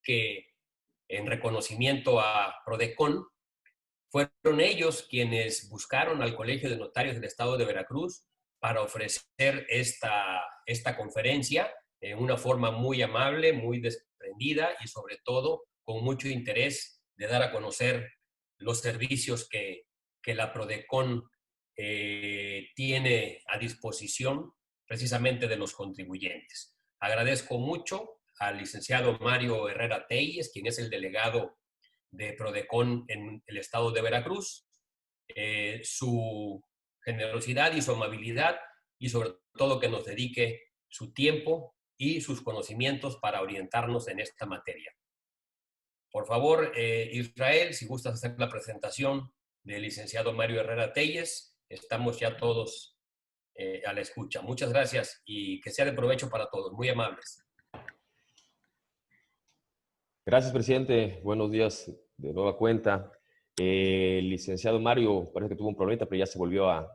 que en reconocimiento a Prodecon, fueron ellos quienes buscaron al Colegio de Notarios del Estado de Veracruz para ofrecer esta conferencia en una forma muy amable, muy desprendida y sobre todo con mucho interés de dar a conocer los servicios que la Prodecon tiene a disposición precisamente de los contribuyentes. Agradezco mucho al licenciado Mario Herrera Telles, quien es el delegado de Prodecon en el estado de Veracruz, su generosidad y su amabilidad y sobre todo que nos dedique su tiempo y sus conocimientos para orientarnos en esta materia. Por favor, Israel, si gustas hacer la presentación del licenciado Mario Herrera Telles, estamos ya todos a la escucha. Muchas gracias y que sea de provecho para todos. Muy amables. Gracias, presidente. Buenos días de nueva cuenta. El licenciado Mario parece que tuvo un problemita, pero ya se volvió a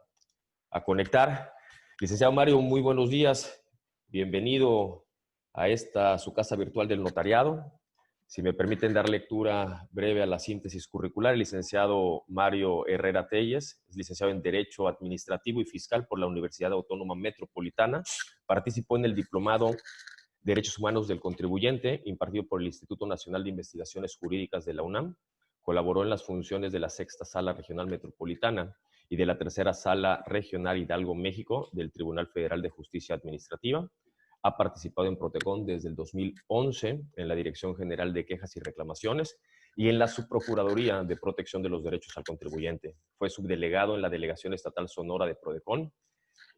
conectar. Licenciado Mario, muy buenos días. Bienvenido a esta su casa virtual del notariado. Si me permiten dar lectura breve a la síntesis curricular, el licenciado Mario Herrera Telles es licenciado en Derecho Administrativo y Fiscal por la Universidad Autónoma Metropolitana. Participó en el diplomado Derechos Humanos del Contribuyente, impartido por el Instituto Nacional de Investigaciones Jurídicas de la UNAM. Colaboró en las funciones de la Sexta Sala Regional Metropolitana y de la Tercera Sala Regional Hidalgo, México, del Tribunal Federal de Justicia Administrativa. Ha participado en Prodecon desde el 2011 en la Dirección General de Quejas y Reclamaciones y en la Subprocuraduría de Protección de los Derechos al Contribuyente. Fue subdelegado en la Delegación Estatal Sonora de Prodecon.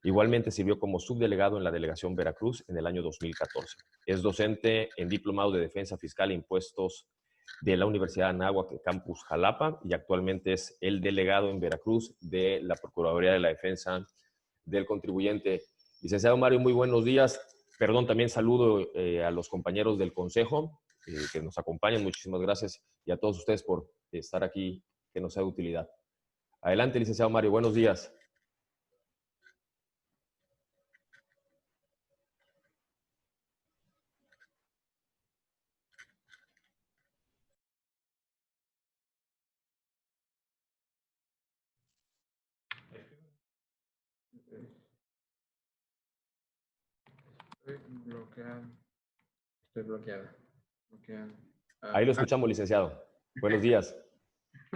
Igualmente sirvió como subdelegado en la Delegación Veracruz en el año 2014. Es docente en Diplomado de Defensa Fiscal e Impuestos de la Universidad de Anáhuac, Campus Jalapa, y actualmente es el delegado en Veracruz de la Procuraduría de la Defensa del Contribuyente. Licenciado Mario, muy buenos días. Perdón, también saludo a los compañeros del Consejo que nos acompañan. Muchísimas gracias y a todos ustedes por estar aquí, que nos sea de utilidad. Adelante, licenciado Mario, buenos días. Estoy bloqueada. Ahí lo escuchamos, licenciado. Buenos días.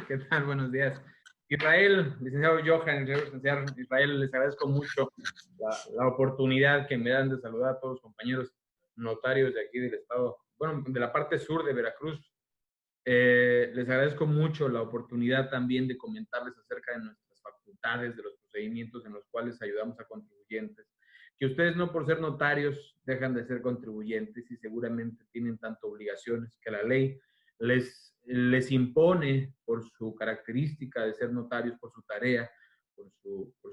¿Qué tal? Buenos días. Israel, licenciado Johan, licenciado Israel, les agradezco mucho la oportunidad que me dan de saludar a todos los compañeros notarios de aquí del estado, bueno, de la parte sur de Veracruz. Les agradezco mucho la oportunidad también de comentarles acerca de nuestras facultades, de los procedimientos en los cuales ayudamos a contribuyentes. Que ustedes no por ser notarios dejan de ser contribuyentes y seguramente tienen tanto obligaciones que la ley les impone por su característica de ser notarios, por su tarea, por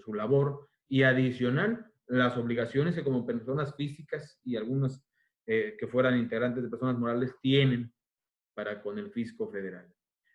su labor, y adicional las obligaciones que como personas físicas y algunas que fueran integrantes de personas morales tienen para con el fisco federal.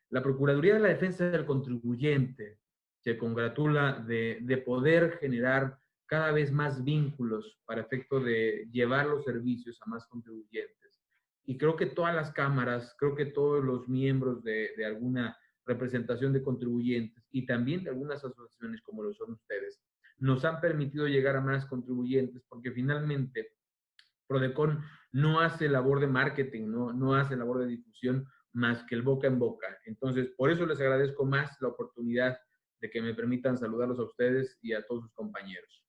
La Procuraduría de la Defensa del Contribuyente se congratula de poder generar cada vez más vínculos para efecto de llevar los servicios a más contribuyentes. Y creo que todas las cámaras, creo que todos los miembros de alguna representación de contribuyentes y también de algunas asociaciones como lo son ustedes, nos han permitido llegar a más contribuyentes porque finalmente Prodecon no hace labor de marketing, no hace labor de difusión más que el boca en boca. Entonces, por eso les agradezco más la oportunidad de que me permitan saludarlos a ustedes y a todos sus compañeros.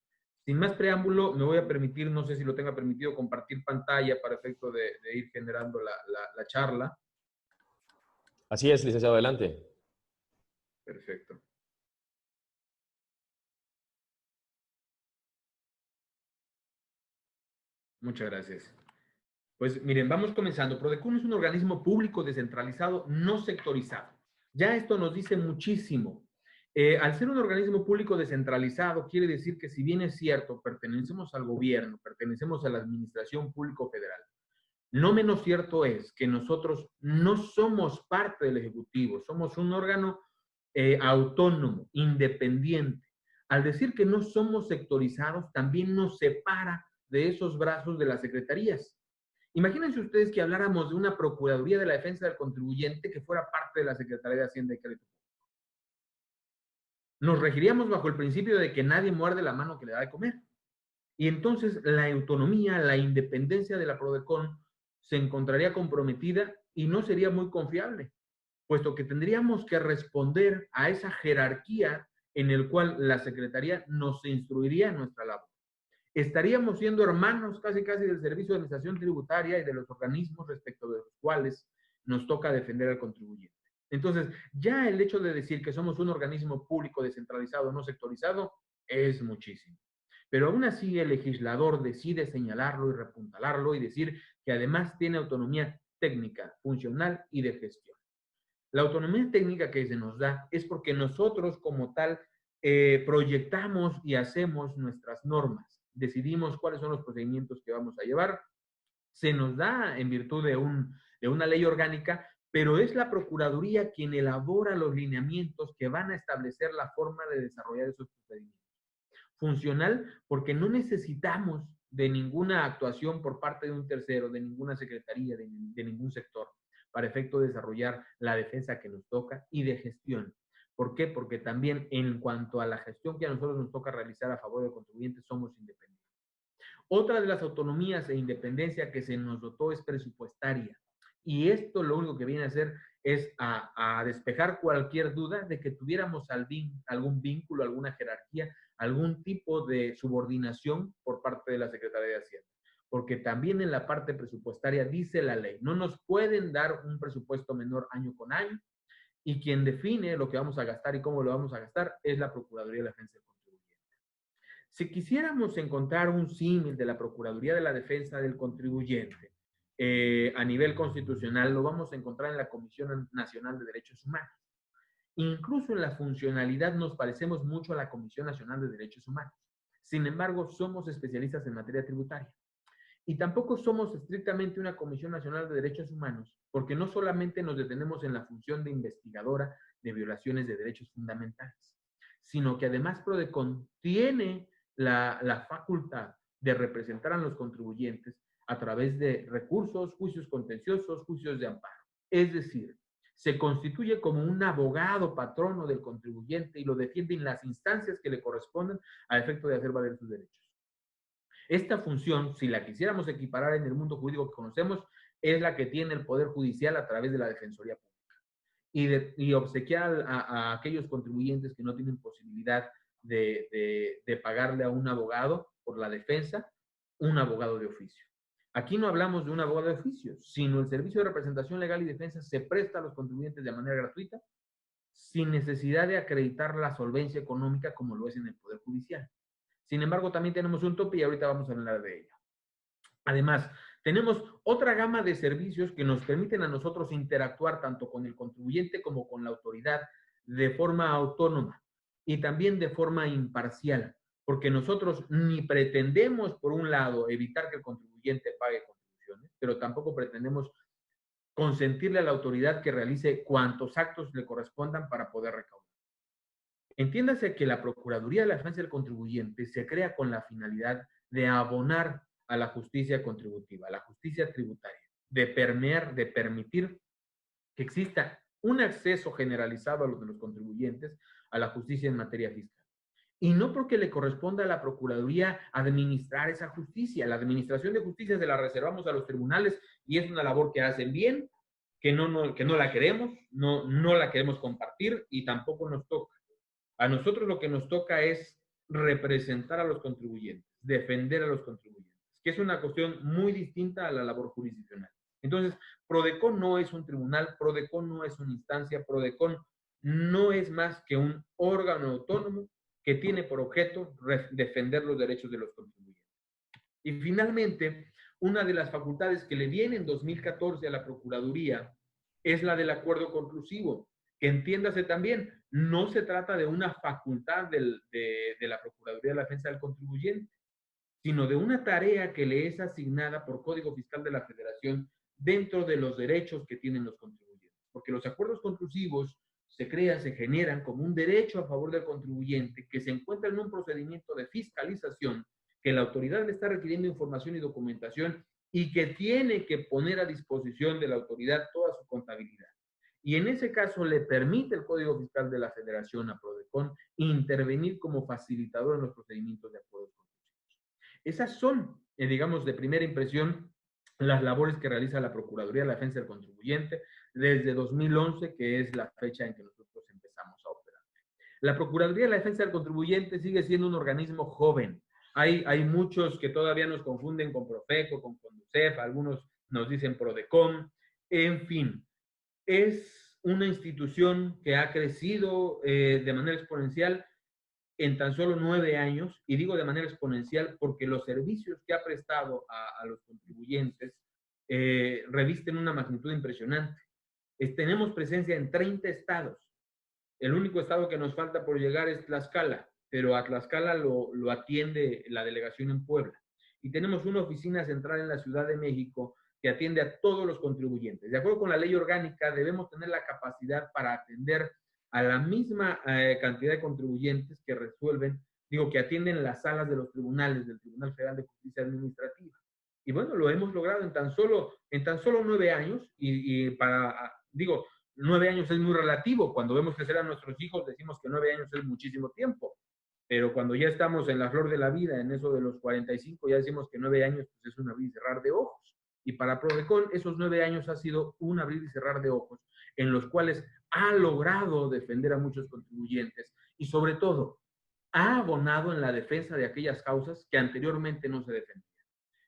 Sin más preámbulo, me voy a permitir, no sé si lo tenga permitido, compartir pantalla para efecto de ir generando la charla. Así es, licenciado, adelante. Perfecto. Muchas gracias. Pues miren, vamos comenzando. Prodecon es un organismo público descentralizado, no sectorizado. Ya esto nos dice muchísimo. Al ser un organismo público descentralizado, quiere decir que si bien es cierto, pertenecemos al gobierno, pertenecemos a la administración público federal, no menos cierto es que nosotros no somos parte del Ejecutivo, somos un órgano autónomo, independiente. Al decir que no somos sectorizados, también nos separa de esos brazos de las secretarías. Imagínense ustedes que habláramos de una Procuraduría de la Defensa del Contribuyente que fuera parte de la Secretaría de Hacienda y Crédito. Nos regiríamos bajo el principio de que nadie muerde la mano que le da de comer. Y entonces la autonomía, la independencia de la Prodecon se encontraría comprometida y no sería muy confiable, puesto que tendríamos que responder a esa jerarquía en el cual la Secretaría nos instruiría en nuestra labor. Estaríamos siendo hermanos casi del Servicio de Administración Tributaria y de los organismos respecto de los cuales nos toca defender al contribuyente. Entonces, ya el hecho de decir que somos un organismo público descentralizado, no sectorizado, es muchísimo. Pero aún así el legislador decide señalarlo y repuntalarlo y decir que además tiene autonomía técnica, funcional y de gestión. La autonomía técnica que se nos da es porque nosotros como tal proyectamos y hacemos nuestras normas, decidimos cuáles son los procedimientos que vamos a llevar, se nos da en virtud de una ley orgánica, pero es la Procuraduría quien elabora los lineamientos que van a establecer la forma de desarrollar esos procedimientos. Funcional, porque no necesitamos de ninguna actuación por parte de un tercero, de ninguna secretaría, de ningún sector, para efecto de desarrollar la defensa que nos toca, y de gestión. ¿Por qué? Porque también en cuanto a la gestión que a nosotros nos toca realizar a favor del contribuyente, somos independientes. Otra de las autonomías e independencia que se nos dotó es presupuestaria. Y esto lo único que viene a hacer es a despejar cualquier duda de que tuviéramos algún vínculo, alguna jerarquía, algún tipo de subordinación por parte de la Secretaría de Hacienda. Porque también en la parte presupuestaria dice la ley, no nos pueden dar un presupuesto menor año con año, y quien define lo que vamos a gastar y cómo lo vamos a gastar es la Procuraduría de la Defensa del Contribuyente. Si quisiéramos encontrar un símil de la Procuraduría de la Defensa del Contribuyente a nivel constitucional, lo vamos a encontrar en la Comisión Nacional de Derechos Humanos. Incluso en la funcionalidad nos parecemos mucho a la Comisión Nacional de Derechos Humanos. Sin embargo, somos especialistas en materia tributaria. Y tampoco somos estrictamente una Comisión Nacional de Derechos Humanos, porque no solamente nos detenemos en la función de investigadora de violaciones de derechos fundamentales, sino que además Prodecon tiene la facultad de representar a los contribuyentes a través de recursos, juicios contenciosos, juicios de amparo. Es decir, se constituye como un abogado patrono del contribuyente y lo defiende en las instancias que le corresponden a efecto de hacer valer sus derechos. Esta función, si la quisiéramos equiparar en el mundo jurídico que conocemos, es la que tiene el Poder Judicial a través de la Defensoría Pública. Y obsequiar a aquellos contribuyentes que no tienen posibilidad de pagarle a un abogado por la defensa, un abogado de oficio. Aquí no hablamos de un abogado de oficio, sino el servicio de representación legal y defensa se presta a los contribuyentes de manera gratuita, sin necesidad de acreditar la solvencia económica como lo es en el Poder Judicial. Sin embargo, también tenemos un tope y ahorita vamos a hablar de ello. Además, tenemos otra gama de servicios que nos permiten a nosotros interactuar tanto con el contribuyente como con la autoridad de forma autónoma y también de forma imparcial, porque nosotros ni pretendemos, por un lado, evitar que el contribuyente pague contribuciones, pero tampoco pretendemos consentirle a la autoridad que realice cuantos actos le correspondan para poder recaudar. Entiéndase que la Procuraduría de la Defensa del Contribuyente se crea con la finalidad de abonar a la justicia contributiva, a la justicia tributaria, de permitir que exista un acceso generalizado a los de los contribuyentes a la justicia en materia fiscal. Y no porque le corresponda a la Procuraduría administrar esa justicia. La administración de justicia se la reservamos a los tribunales y es una labor que hacen bien, que no la queremos, no la queremos compartir y tampoco nos toca. A nosotros lo que nos toca es representar a los contribuyentes, defender a los contribuyentes, que es una cuestión muy distinta a la labor jurisdiccional. Entonces, Prodecon no es un tribunal, Prodecon no es una instancia, Prodecon no es más que un órgano autónomo que tiene por objeto defender los derechos de los contribuyentes. Y finalmente, una de las facultades que le viene en 2014 a la Procuraduría es la del acuerdo conclusivo, que entiéndase también, no se trata de una facultad de la Procuraduría de la Defensa del Contribuyente, sino de una tarea que le es asignada por Código Fiscal de la Federación dentro de los derechos que tienen los contribuyentes. Porque los acuerdos conclusivos se crean, se generan como un derecho a favor del contribuyente que se encuentra en un procedimiento de fiscalización que la autoridad le está requiriendo información y documentación y que tiene que poner a disposición de la autoridad toda su contabilidad. Y en ese caso le permite el Código Fiscal de la Federación a Prodecon intervenir como facilitador en los procedimientos de acuerdos concursivos. Esas son, digamos, de primera impresión, las labores que realiza la Procuraduría de la Defensa del Contribuyente desde 2011, que es la fecha en que nosotros empezamos a operar. La Procuraduría de la Defensa del Contribuyente sigue siendo un organismo joven. Hay muchos que todavía nos confunden con Profeco, con Conducef, algunos nos dicen Prodecon, en fin. Es una institución que ha crecido de manera exponencial en tan solo 9 años, y digo de manera exponencial porque los servicios que ha prestado a los contribuyentes revisten una magnitud impresionante. Tenemos presencia en 30 estados. El único estado que nos falta por llegar es Tlaxcala, pero a Tlaxcala lo atiende la delegación en Puebla. Y tenemos una oficina central en la Ciudad de México que atiende a todos los contribuyentes. De acuerdo con la ley orgánica, debemos tener la capacidad para atender a la misma cantidad de contribuyentes que resuelven, que atienden las salas de los tribunales, del Tribunal Federal de Justicia Administrativa. Y bueno, lo hemos logrado en tan solo 9 años, y 9 años es muy relativo. Cuando vemos crecer a nuestros hijos, decimos que 9 años es muchísimo tiempo. Pero cuando ya estamos en la flor de la vida, en eso de los 45, ya decimos que 9 años pues, es un abrir y cerrar de ojos. Y para Prodecon, esos 9 años ha sido un abrir y cerrar de ojos, en los cuales ha logrado defender a muchos contribuyentes y, sobre todo, ha abonado en la defensa de aquellas causas que anteriormente no se defendían.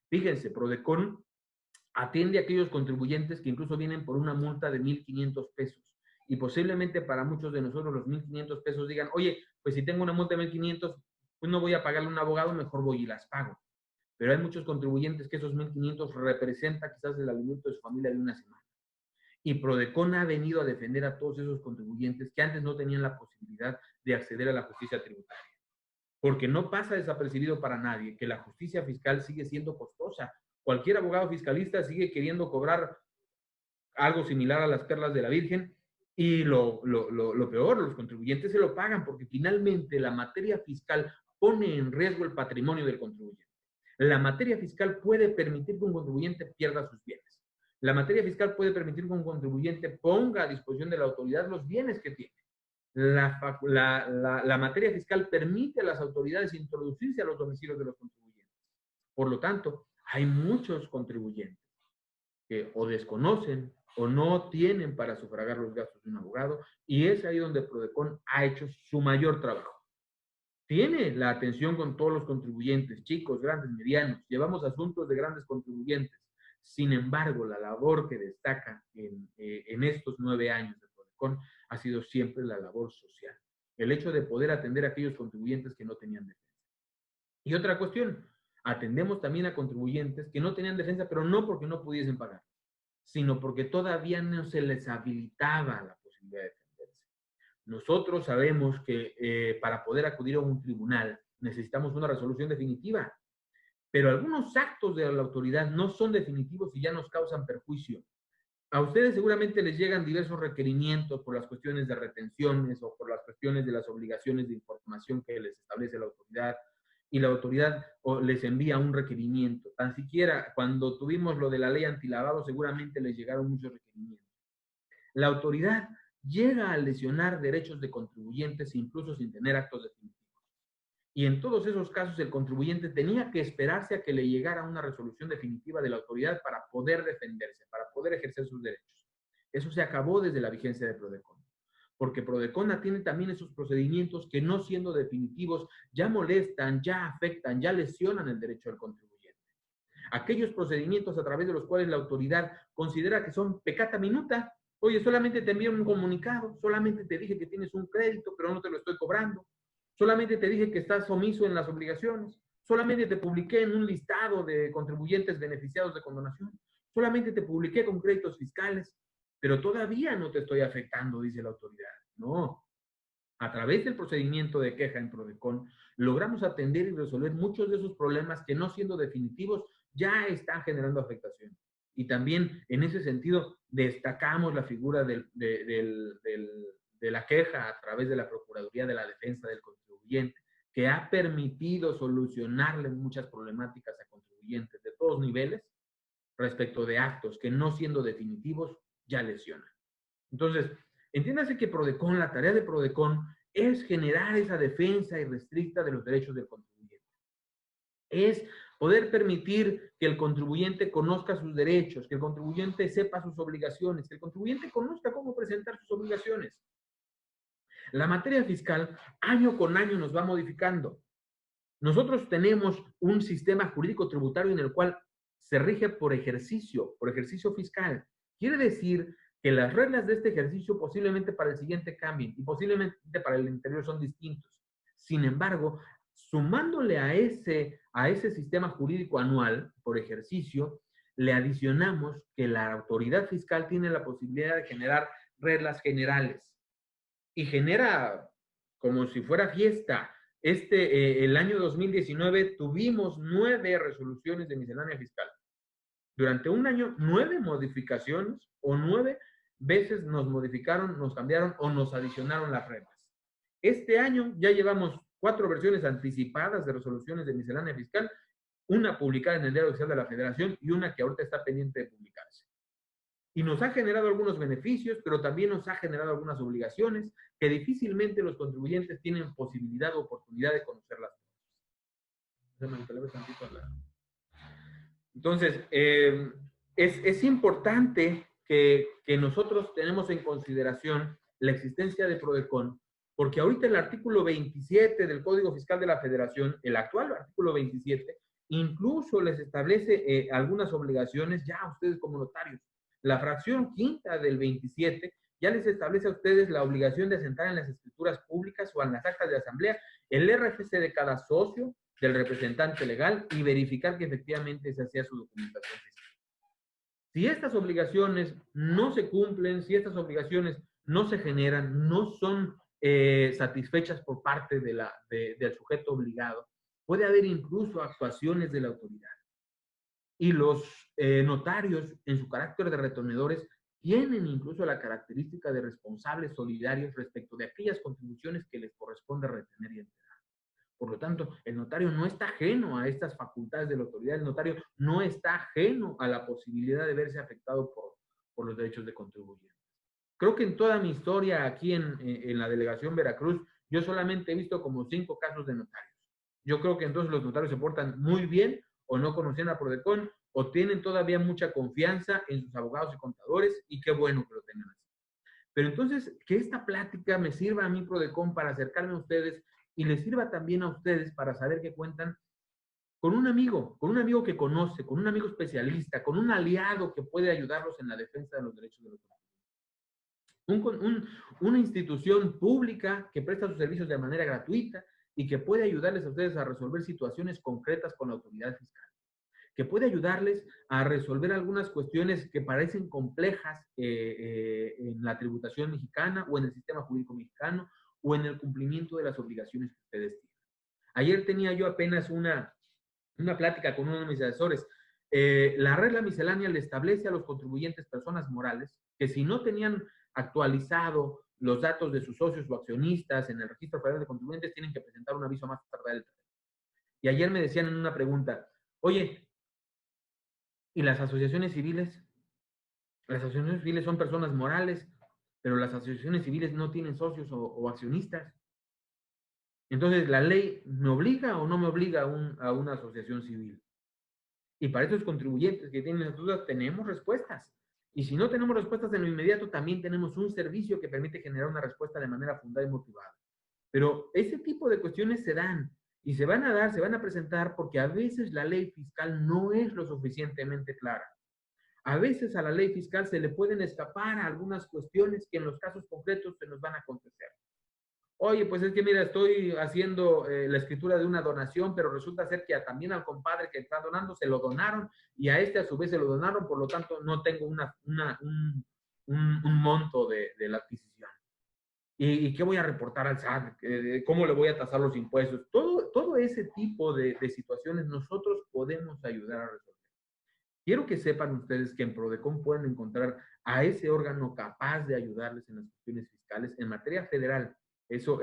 Fíjense, Prodecon atiende a aquellos contribuyentes que incluso vienen por una multa de 1,500 pesos. Y posiblemente para muchos de nosotros los 1,500 pesos digan, oye, pues si tengo una multa de 1,500, pues no voy a pagarle a un abogado, mejor voy y las pago. Pero hay muchos contribuyentes que esos 1,500 representa quizás el alimento de su familia de una semana. Y Prodecon ha venido a defender a todos esos contribuyentes que antes no tenían la posibilidad de acceder a la justicia tributaria. Porque no pasa desapercibido para nadie que la justicia fiscal sigue siendo costosa. Cualquier abogado fiscalista sigue queriendo cobrar algo similar a las perlas de la Virgen, y lo peor, los contribuyentes se lo pagan porque finalmente la materia fiscal pone en riesgo el patrimonio del contribuyente. La materia fiscal puede permitir que un contribuyente pierda sus bienes. La materia fiscal puede permitir que un contribuyente ponga a disposición de la autoridad los bienes que tiene. La materia fiscal permite a las autoridades introducirse a los domicilios de los contribuyentes. Por lo tanto, hay muchos contribuyentes que o desconocen o no tienen para sufragar los gastos de un abogado, y es ahí donde Prodecon ha hecho su mayor trabajo. Tiene la atención con todos los contribuyentes, chicos, grandes, medianos. Llevamos asuntos de grandes contribuyentes. Sin embargo, la labor que destaca en estos 9 años de Prodecon ha sido siempre la labor social. El hecho de poder atender a aquellos contribuyentes que no tenían defensa. Y otra cuestión, atendemos también a contribuyentes que no tenían defensa, pero no porque no pudiesen pagar, sino porque todavía no se les habilitaba la posibilidad de defenderse. Nosotros sabemos que para poder acudir a un tribunal necesitamos una resolución definitiva, pero algunos actos de la autoridad no son definitivos y ya nos causan perjuicio. A ustedes seguramente les llegan diversos requerimientos por las cuestiones de retenciones o por las cuestiones de las obligaciones de información que les establece la autoridad, y la autoridad les envía un requerimiento. Tan siquiera cuando tuvimos lo de la ley antilavado, seguramente les llegaron muchos requerimientos. La autoridad llega a lesionar derechos de contribuyentes incluso sin tener actos definitivos. Y en todos esos casos el contribuyente tenía que esperarse a que le llegara una resolución definitiva de la autoridad para poder defenderse, para poder ejercer sus derechos. Eso se acabó desde la vigencia de Prodecon, porque Prodecon tiene también esos procedimientos que, no siendo definitivos, ya molestan, ya afectan, ya lesionan el derecho del contribuyente. Aquellos procedimientos a través de los cuales la autoridad considera que son peccata minuta. Oye, solamente te envío un comunicado, solamente te dije que tienes un crédito, pero no te lo estoy cobrando. Solamente te dije que estás omiso en las obligaciones. Solamente te publiqué en un listado de contribuyentes beneficiados de condonación. Solamente te publiqué con créditos fiscales, pero todavía no te estoy afectando, dice la autoridad. No. A través del procedimiento de queja en Prodecon, logramos atender y resolver muchos de esos problemas que, no siendo definitivos, ya están generando afectación. Y también, en ese sentido, destacamos la figura de la queja a través de la Procuraduría de la Defensa del Contribuyente, que ha permitido solucionarle muchas problemáticas a contribuyentes de todos niveles, respecto de actos que no siendo definitivos ya lesionan. Entonces, entiéndase que PRODECON, la tarea de PRODECON es generar esa defensa irrestricta de los derechos del contribuyente. Es poder permitir que el contribuyente conozca sus derechos, que el contribuyente sepa sus obligaciones, que el contribuyente conozca cómo presentar sus obligaciones. La materia fiscal año con año nos va modificando. Nosotros tenemos un sistema jurídico tributario en el cual se rige por ejercicio fiscal. Quiere decir que las reglas de este ejercicio posiblemente para el siguiente cambien y posiblemente para el anterior son distintos. Sin embargo, sumándole a ese sistema jurídico anual por ejercicio, le adicionamos que la autoridad fiscal tiene la posibilidad de generar reglas generales y genera como si fuera fiesta. El año 2019 tuvimos 9 resoluciones de miscelánea fiscal. Durante un año, 9 modificaciones o 9 veces nos modificaron, nos cambiaron o nos adicionaron las reglas. Este año ya llevamos 4 versiones anticipadas de resoluciones de miscelánea fiscal, una publicada en el Diario Oficial de la Federación y una que ahorita está pendiente de publicarse. Y nos ha generado algunos beneficios, pero también nos ha generado algunas obligaciones que difícilmente los contribuyentes tienen posibilidad o oportunidad de conocerlas. Entonces, es importante que nosotros tenemos en consideración la existencia de PRODECON, porque ahorita el artículo 27 del Código Fiscal de la Federación, el actual artículo 27, incluso les establece algunas obligaciones ya a ustedes como notarios. La fracción quinta del 27 ya les establece a ustedes la obligación de asentar en las escrituras públicas o en las actas de asamblea el RFC de cada socio, del representante legal y verificar que efectivamente se hacía su documentación fiscal. Si estas obligaciones no se cumplen, si estas obligaciones no se generan, no son satisfechas por parte del sujeto obligado, puede haber incluso actuaciones de la autoridad. Y los notarios, en su carácter de retenedores, tienen incluso la característica de responsables solidarios respecto de aquellas contribuciones que les corresponde retener y enterar. Por lo tanto, el notario no está ajeno a estas facultades de la autoridad, el notario no está ajeno a la posibilidad de verse afectado por los derechos de contribuyentes. Creo que en toda mi historia aquí en la delegación Veracruz, yo solamente he visto como 5 casos de notarios. Yo creo que entonces los notarios se portan muy bien o no conocían a PRODECON o tienen todavía mucha confianza en sus abogados y contadores y qué bueno que lo tengan así. Pero entonces, que esta plática me sirva a mí, PRODECON, para acercarme a ustedes y les sirva también a ustedes para saber que cuentan con un amigo que conoce, con un amigo especialista, con un aliado que puede ayudarlos en la defensa de los derechos de los contribuyentes. Una institución pública que presta sus servicios de manera gratuita y que puede ayudarles a ustedes a resolver situaciones concretas con la autoridad fiscal, que puede ayudarles a resolver algunas cuestiones que parecen complejas en la tributación mexicana o en el sistema jurídico mexicano o en el cumplimiento de las obligaciones que ustedes tienen. Ayer tenía yo apenas una plática con uno de mis asesores. La regla miscelánea le establece a los contribuyentes personas morales que si no tenían actualizado los datos de sus socios o accionistas en el Registro Federal de Contribuyentes, tienen que presentar un aviso más tardar el 3. Y ayer me decían en una pregunta, oye, ¿y las asociaciones civiles? Las asociaciones civiles son personas morales, pero las asociaciones civiles no tienen socios o accionistas. Entonces, ¿la ley me obliga o no me obliga a una asociación civil? Y para esos contribuyentes que tienen dudas, tenemos respuestas. Y si no tenemos respuestas en lo inmediato, también tenemos un servicio que permite generar una respuesta de manera fundada y motivada. Pero ese tipo de cuestiones se dan y se van a dar, se van a presentar porque a veces la ley fiscal no es lo suficientemente clara. A veces a la ley fiscal se le pueden escapar algunas cuestiones que en los casos concretos se nos van a acontecer. Oye, pues es que mira, estoy haciendo la escritura de una donación, pero resulta ser que también al compadre que está donando se lo donaron y a este a su vez se lo donaron, por lo tanto no tengo un monto de la adquisición. ¿Y qué voy a reportar al SAT? ¿Cómo le voy a tasar los impuestos? Todo ese tipo de situaciones nosotros podemos ayudar a resolver. Quiero que sepan ustedes que en PRODECON pueden encontrar a ese órgano capaz de ayudarles en las cuestiones fiscales en materia federal. Eso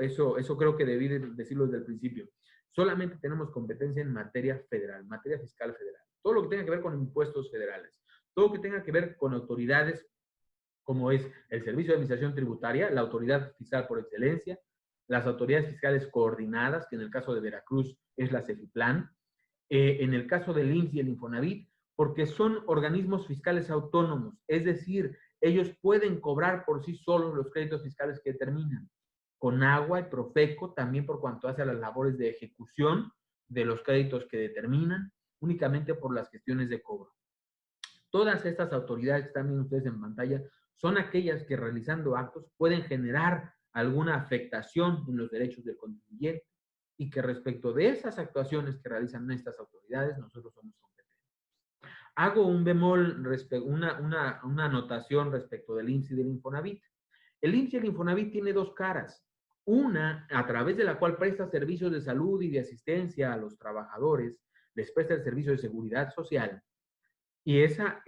creo que debí decirlo desde el principio. Solamente tenemos competencia en materia federal, materia fiscal federal. Todo lo que tenga que ver con impuestos federales. todo lo que tenga que ver con autoridades como es el Servicio de Administración Tributaria, la autoridad fiscal por excelencia, las autoridades fiscales coordinadas, que en el caso de Veracruz es la CEFIPLAN, en el caso del IMSS y el Infonavit, porque son organismos fiscales autónomos, es decir, ellos pueden cobrar por sí solos los créditos fiscales que determinan. Conagua y Profeco también por cuanto hace a las labores de ejecución de los créditos que determinan, únicamente por las gestiones de cobro. Todas estas autoridades que están viendo ustedes en pantalla son aquellas que realizando actos pueden generar alguna afectación en los derechos del contribuyente y que respecto de esas actuaciones que realizan estas autoridades nosotros somos competentes. Hago un bemol, una anotación respecto del IMSS y del Infonavit. El IMSS y el Infonavit tiene dos caras. Una, a través de la cual presta servicios de salud y de asistencia a los trabajadores, les presta el servicio de seguridad social. Y esa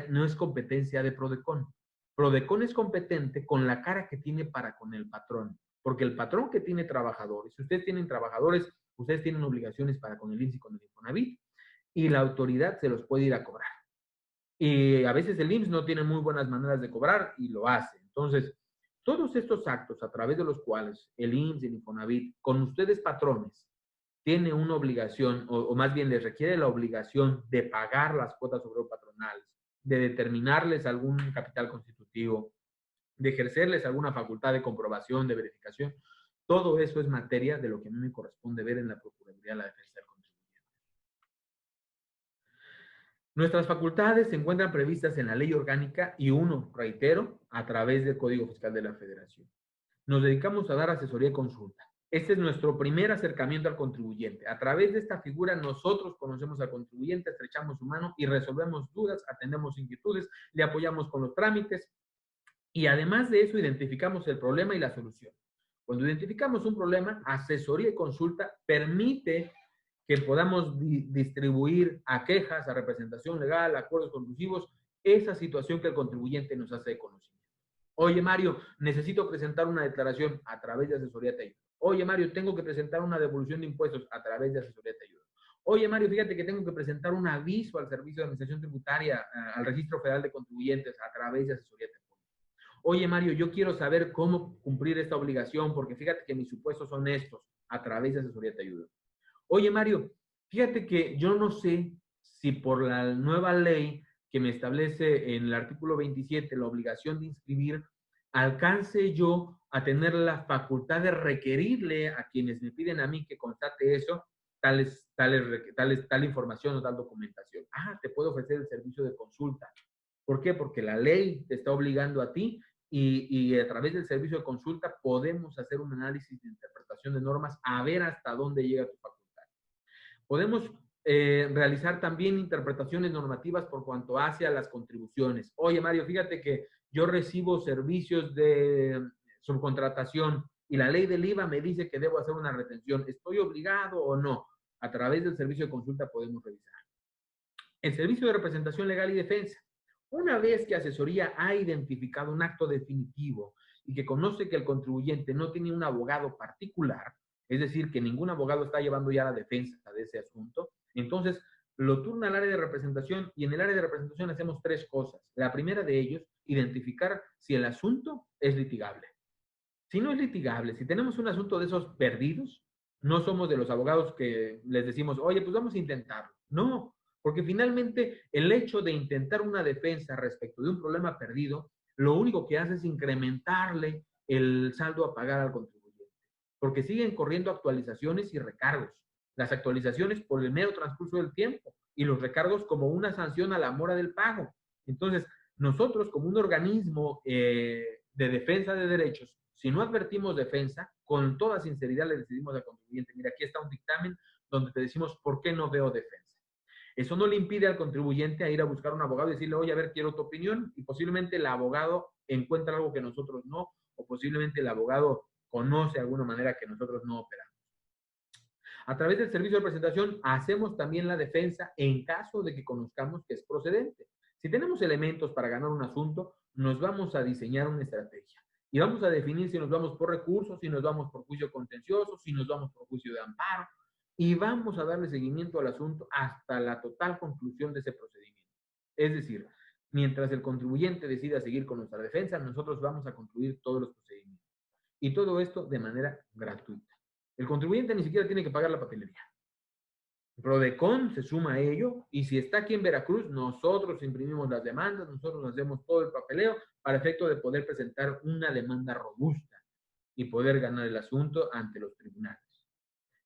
no es competencia de Prodecon. Prodecon es competente con la cara que tiene para con el patrón. Porque el patrón que tiene trabajadores, si ustedes tienen trabajadores, ustedes tienen obligaciones para con el IMSS y con el Infonavit, y la autoridad se los puede ir a cobrar. Y a veces el IMSS no tiene muy buenas maneras de cobrar y lo hace. Entonces, todos estos actos a través de los cuales el IMSS y el Infonavit, con ustedes patrones, tiene una obligación, o más bien les requiere la obligación de pagar las cuotas obrero-patronales, de determinarles algún capital constitutivo, de ejercerles alguna facultad de comprobación, de verificación. Todo eso es materia de lo que a mí me corresponde ver en la Procuraduría de la Defensa del Contribuyente. Nuestras facultades se encuentran previstas en la Ley Orgánica y reitero, a través del Código Fiscal de la Federación. Nos dedicamos a dar asesoría y consulta. Este es nuestro primer acercamiento al contribuyente. A través de esta figura nosotros conocemos al contribuyente, estrechamos su mano y resolvemos dudas, atendemos inquietudes, le apoyamos con los trámites y además de eso identificamos el problema y la solución. Cuando identificamos un problema, asesoría y consulta permite que podamos distribuir a quejas, a representación legal, a acuerdos conclusivos, esa situación que el contribuyente nos hace de conocimiento. Oye, Mario, necesito presentar una declaración, a través de asesoría te ayudo. Oye, Mario, tengo que presentar una devolución de impuestos, a través de asesoría te ayudo. Oye, Mario, fíjate que tengo que presentar un aviso al Servicio de Administración Tributaria, al Registro Federal de Contribuyentes, a través de asesoría te ayudo. Oye, Mario, yo quiero saber cómo cumplir esta obligación, porque fíjate que mis supuestos son estos, a través de asesoría te ayudo. Oye, Mario, fíjate que yo no sé si por la nueva ley que me establece en el artículo 27 la obligación de inscribir, alcance yo a tener la facultad de requerirle a quienes me piden a mí que constate eso, tal información o tal documentación. Te puedo ofrecer el servicio de consulta. ¿Por qué? Porque la ley te está obligando a ti y a través del servicio de consulta podemos hacer un análisis de interpretación de normas a ver hasta dónde llega tu facultad. Podemos realizar también interpretaciones normativas por cuanto hace a las contribuciones. Oye, Mario, fíjate que yo recibo servicios de subcontratación y la ley del IVA me dice que debo hacer una retención. ¿Estoy obligado o no? A través del servicio de consulta podemos revisar. El servicio de representación legal y defensa. Una vez que asesoría ha identificado un acto definitivo y que conoce que el contribuyente no tiene un abogado particular, es decir, que ningún abogado está llevando ya la defensa de ese asunto, entonces lo turna al área de representación y en el área de representación hacemos tres cosas. La primera de ellos, identificar si el asunto es litigable. Si no es litigable, si tenemos un asunto de esos perdidos, no somos de los abogados que les decimos, oye, pues vamos a intentarlo. No, porque finalmente el hecho de intentar una defensa respecto de un problema perdido, lo único que hace es incrementarle el saldo a pagar al contribuyente. Porque siguen corriendo actualizaciones y recargos. Las actualizaciones por el mero transcurso del tiempo y los recargos como una sanción a la mora del pago. Entonces, nosotros como un organismo de defensa de derechos, si no advertimos defensa, con toda sinceridad le decidimos al contribuyente, mira, aquí está un dictamen donde te decimos por qué no veo defensa. Eso no le impide al contribuyente a ir a buscar un abogado y decirle, oye, a ver, quiero tu opinión, y posiblemente el abogado encuentra algo que nosotros no, o posiblemente el abogado conoce de alguna manera que nosotros no operamos. A través del servicio de presentación hacemos también la defensa en caso de que conozcamos que es procedente. Si tenemos elementos para ganar un asunto, nos vamos a diseñar una estrategia y vamos a definir si nos vamos por recursos, si nos vamos por juicio contencioso, si nos vamos por juicio de amparo y vamos a darle seguimiento al asunto hasta la total conclusión de ese procedimiento. Es decir, Mientras el contribuyente decida seguir con nuestra defensa, nosotros vamos a concluir todos los procedimientos. Y todo esto de manera gratuita. El contribuyente ni siquiera tiene que pagar la papelería. Prodecon se suma a ello y si está aquí en Veracruz, nosotros imprimimos las demandas, nosotros hacemos todo el papeleo para efecto de poder presentar una demanda robusta y poder ganar el asunto ante los tribunales.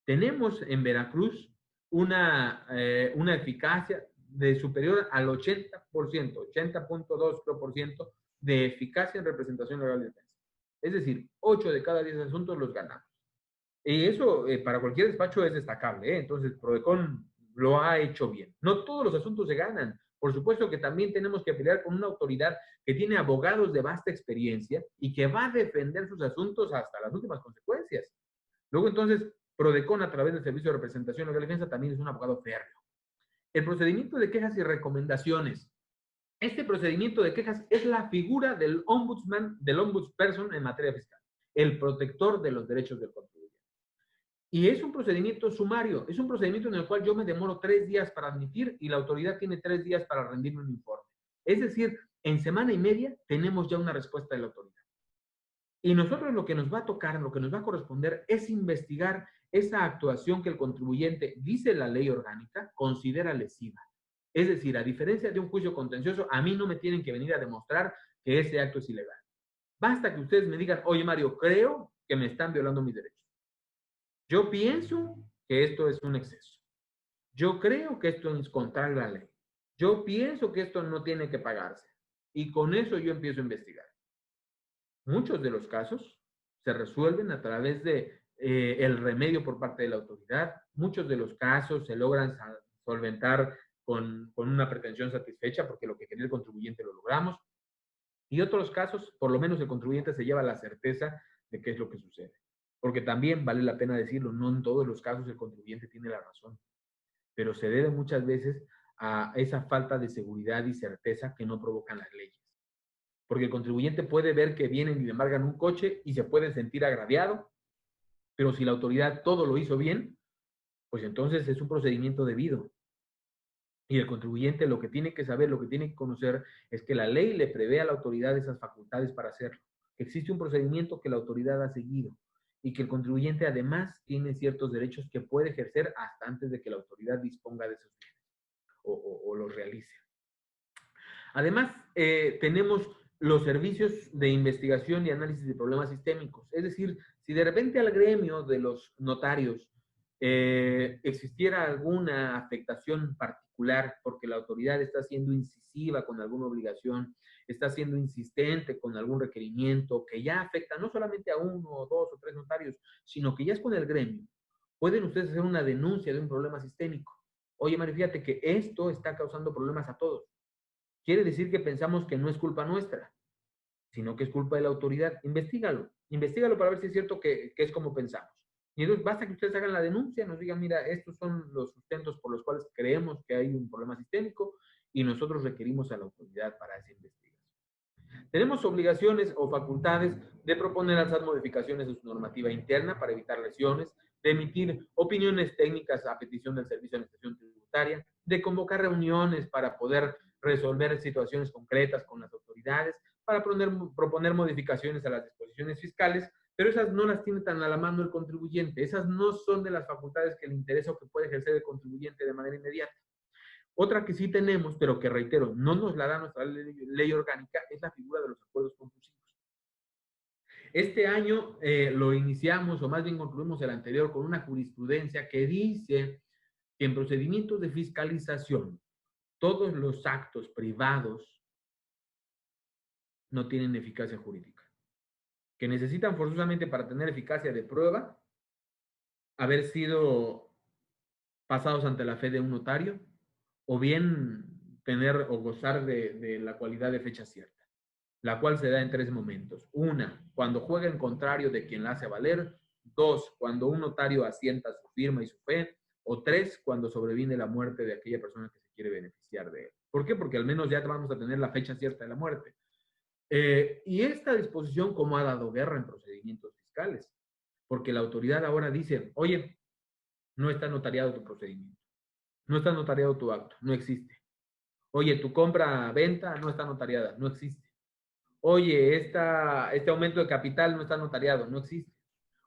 Tenemos en Veracruz una eficacia de superior al 80%, 80.2% de eficacia en representación legal de defensa. Es decir, 8 de cada 10 asuntos los ganamos. Y eso para cualquier despacho es destacable, ¿eh? Entonces, Prodecon lo ha hecho bien. No todos los asuntos se ganan. Por supuesto que también tenemos que pelear con una autoridad que tiene abogados de vasta experiencia y que va a defender sus asuntos hasta las últimas consecuencias. Luego, entonces, Prodecon, a través del Servicio de Representación Legal y Defensa, también es un abogado férreo. El procedimiento de quejas y recomendaciones. Este procedimiento de quejas es la figura del ombudsman, del ombudsperson en materia fiscal, el protector de los derechos del contribuyente. Y es un procedimiento sumario, es un procedimiento en el cual yo me demoro 3 días para admitir y la autoridad tiene 3 días para rendirme un informe. Es decir, en semana y media tenemos ya una respuesta de la autoridad. Y nosotros lo que nos va a tocar, lo que nos va a corresponder es investigar esa actuación que el contribuyente, dice la ley orgánica, considera lesiva. Es decir, a diferencia de un juicio contencioso, a mí no me tienen que venir a demostrar que ese acto es ilegal. Basta que ustedes me digan, oye Mario, creo que me están violando mis derechos. Yo pienso que esto es un exceso. Yo creo que esto es contrario a la ley. Yo pienso que esto no tiene que pagarse. Y con eso yo empiezo a investigar. Muchos de los casos se resuelven a través de el remedio por parte de la autoridad. Muchos de los casos se logran solventar con una pretensión satisfecha porque lo que quería el contribuyente lo logramos. Y otros casos, por lo menos el contribuyente se lleva la certeza de qué es lo que sucede. Porque también vale la pena decirlo, no en todos los casos el contribuyente tiene la razón, pero se debe muchas veces a esa falta de seguridad y certeza que no provocan las leyes. Porque el contribuyente puede ver que vienen y le embargan un coche y se puede sentir agraviado, pero si la autoridad todo lo hizo bien, pues entonces es un procedimiento debido. Y el contribuyente lo que tiene que saber, lo que tiene que conocer es que la ley le prevé a la autoridad esas facultades para hacerlo. Que existe un procedimiento que la autoridad ha seguido y que el contribuyente además tiene ciertos derechos que puede ejercer hasta antes de que la autoridad disponga de esos bienes o los realice. Además, tenemos los servicios de investigación y análisis de problemas sistémicos. Es decir, si de repente al gremio de los notarios existiera alguna afectación particular porque la autoridad está siendo incisiva con alguna obligación, está siendo insistente con algún requerimiento que ya afecta no solamente a 1 o 2 o 3 notarios, sino que ya es con el gremio, pueden ustedes hacer una denuncia de un problema sistémico. Oye, Mario, fíjate que esto está causando problemas a todos. Quiere decir que pensamos que no es culpa nuestra, sino que es culpa de la autoridad. Investígalo para ver si es cierto que es como pensamos. Y entonces basta que ustedes hagan la denuncia, nos digan, mira, estos son los sustentos por los cuales creemos que hay un problema sistémico y nosotros requerimos a la autoridad para esa investigación. Tenemos obligaciones o facultades de proponer al SAT modificaciones de su normativa interna para evitar lesiones, de emitir opiniones técnicas a petición del Servicio de Administración Tributaria, de convocar reuniones para poder resolver situaciones concretas con las autoridades, para proponer modificaciones a las disposiciones fiscales, pero esas no las tiene tan a la mano el contribuyente. Esas no son de las facultades que le interesa o que puede ejercer el contribuyente de manera inmediata. Otra que sí tenemos, pero que reitero, no nos la da nuestra ley orgánica, es la figura de los acuerdos conclusivos. Este año lo iniciamos, o más bien concluimos el anterior, con una jurisprudencia que dice que en procedimientos de fiscalización, todos los actos privados no tienen eficacia jurídica, que necesitan forzosamente para tener eficacia de prueba haber sido pasados ante la fe de un notario o bien tener o gozar de la cualidad de fecha cierta, la cual se da en 3 momentos. 1, cuando juega en contrario de quien la hace valer. 2, cuando un notario asienta su firma y su fe. O 3, cuando sobreviene la muerte de aquella persona que se quiere beneficiar de él. ¿Por qué? Porque al menos ya vamos a tener la fecha cierta de la muerte. Y esta disposición, como ha dado guerra en procedimientos fiscales, porque la autoridad ahora dice, oye, no está notariado tu procedimiento, no está notariado tu acto, no existe. Oye, tu compra-venta no está notariada, no existe. Oye, este aumento de capital no está notariado, no existe.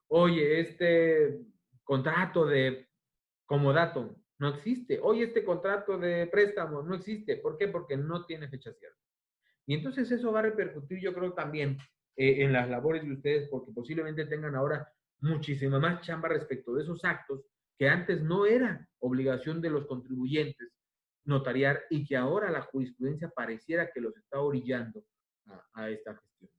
Oye, este contrato de comodato no existe. Oye, este contrato de préstamo no existe. ¿Por qué? Porque no tiene fecha cierta. Y entonces eso va a repercutir, yo creo, también en las labores de ustedes, porque posiblemente tengan ahora muchísima más chamba respecto de esos actos que antes no era obligación de los contribuyentes notariar y que ahora la jurisprudencia pareciera que los está orillando a esta gestión.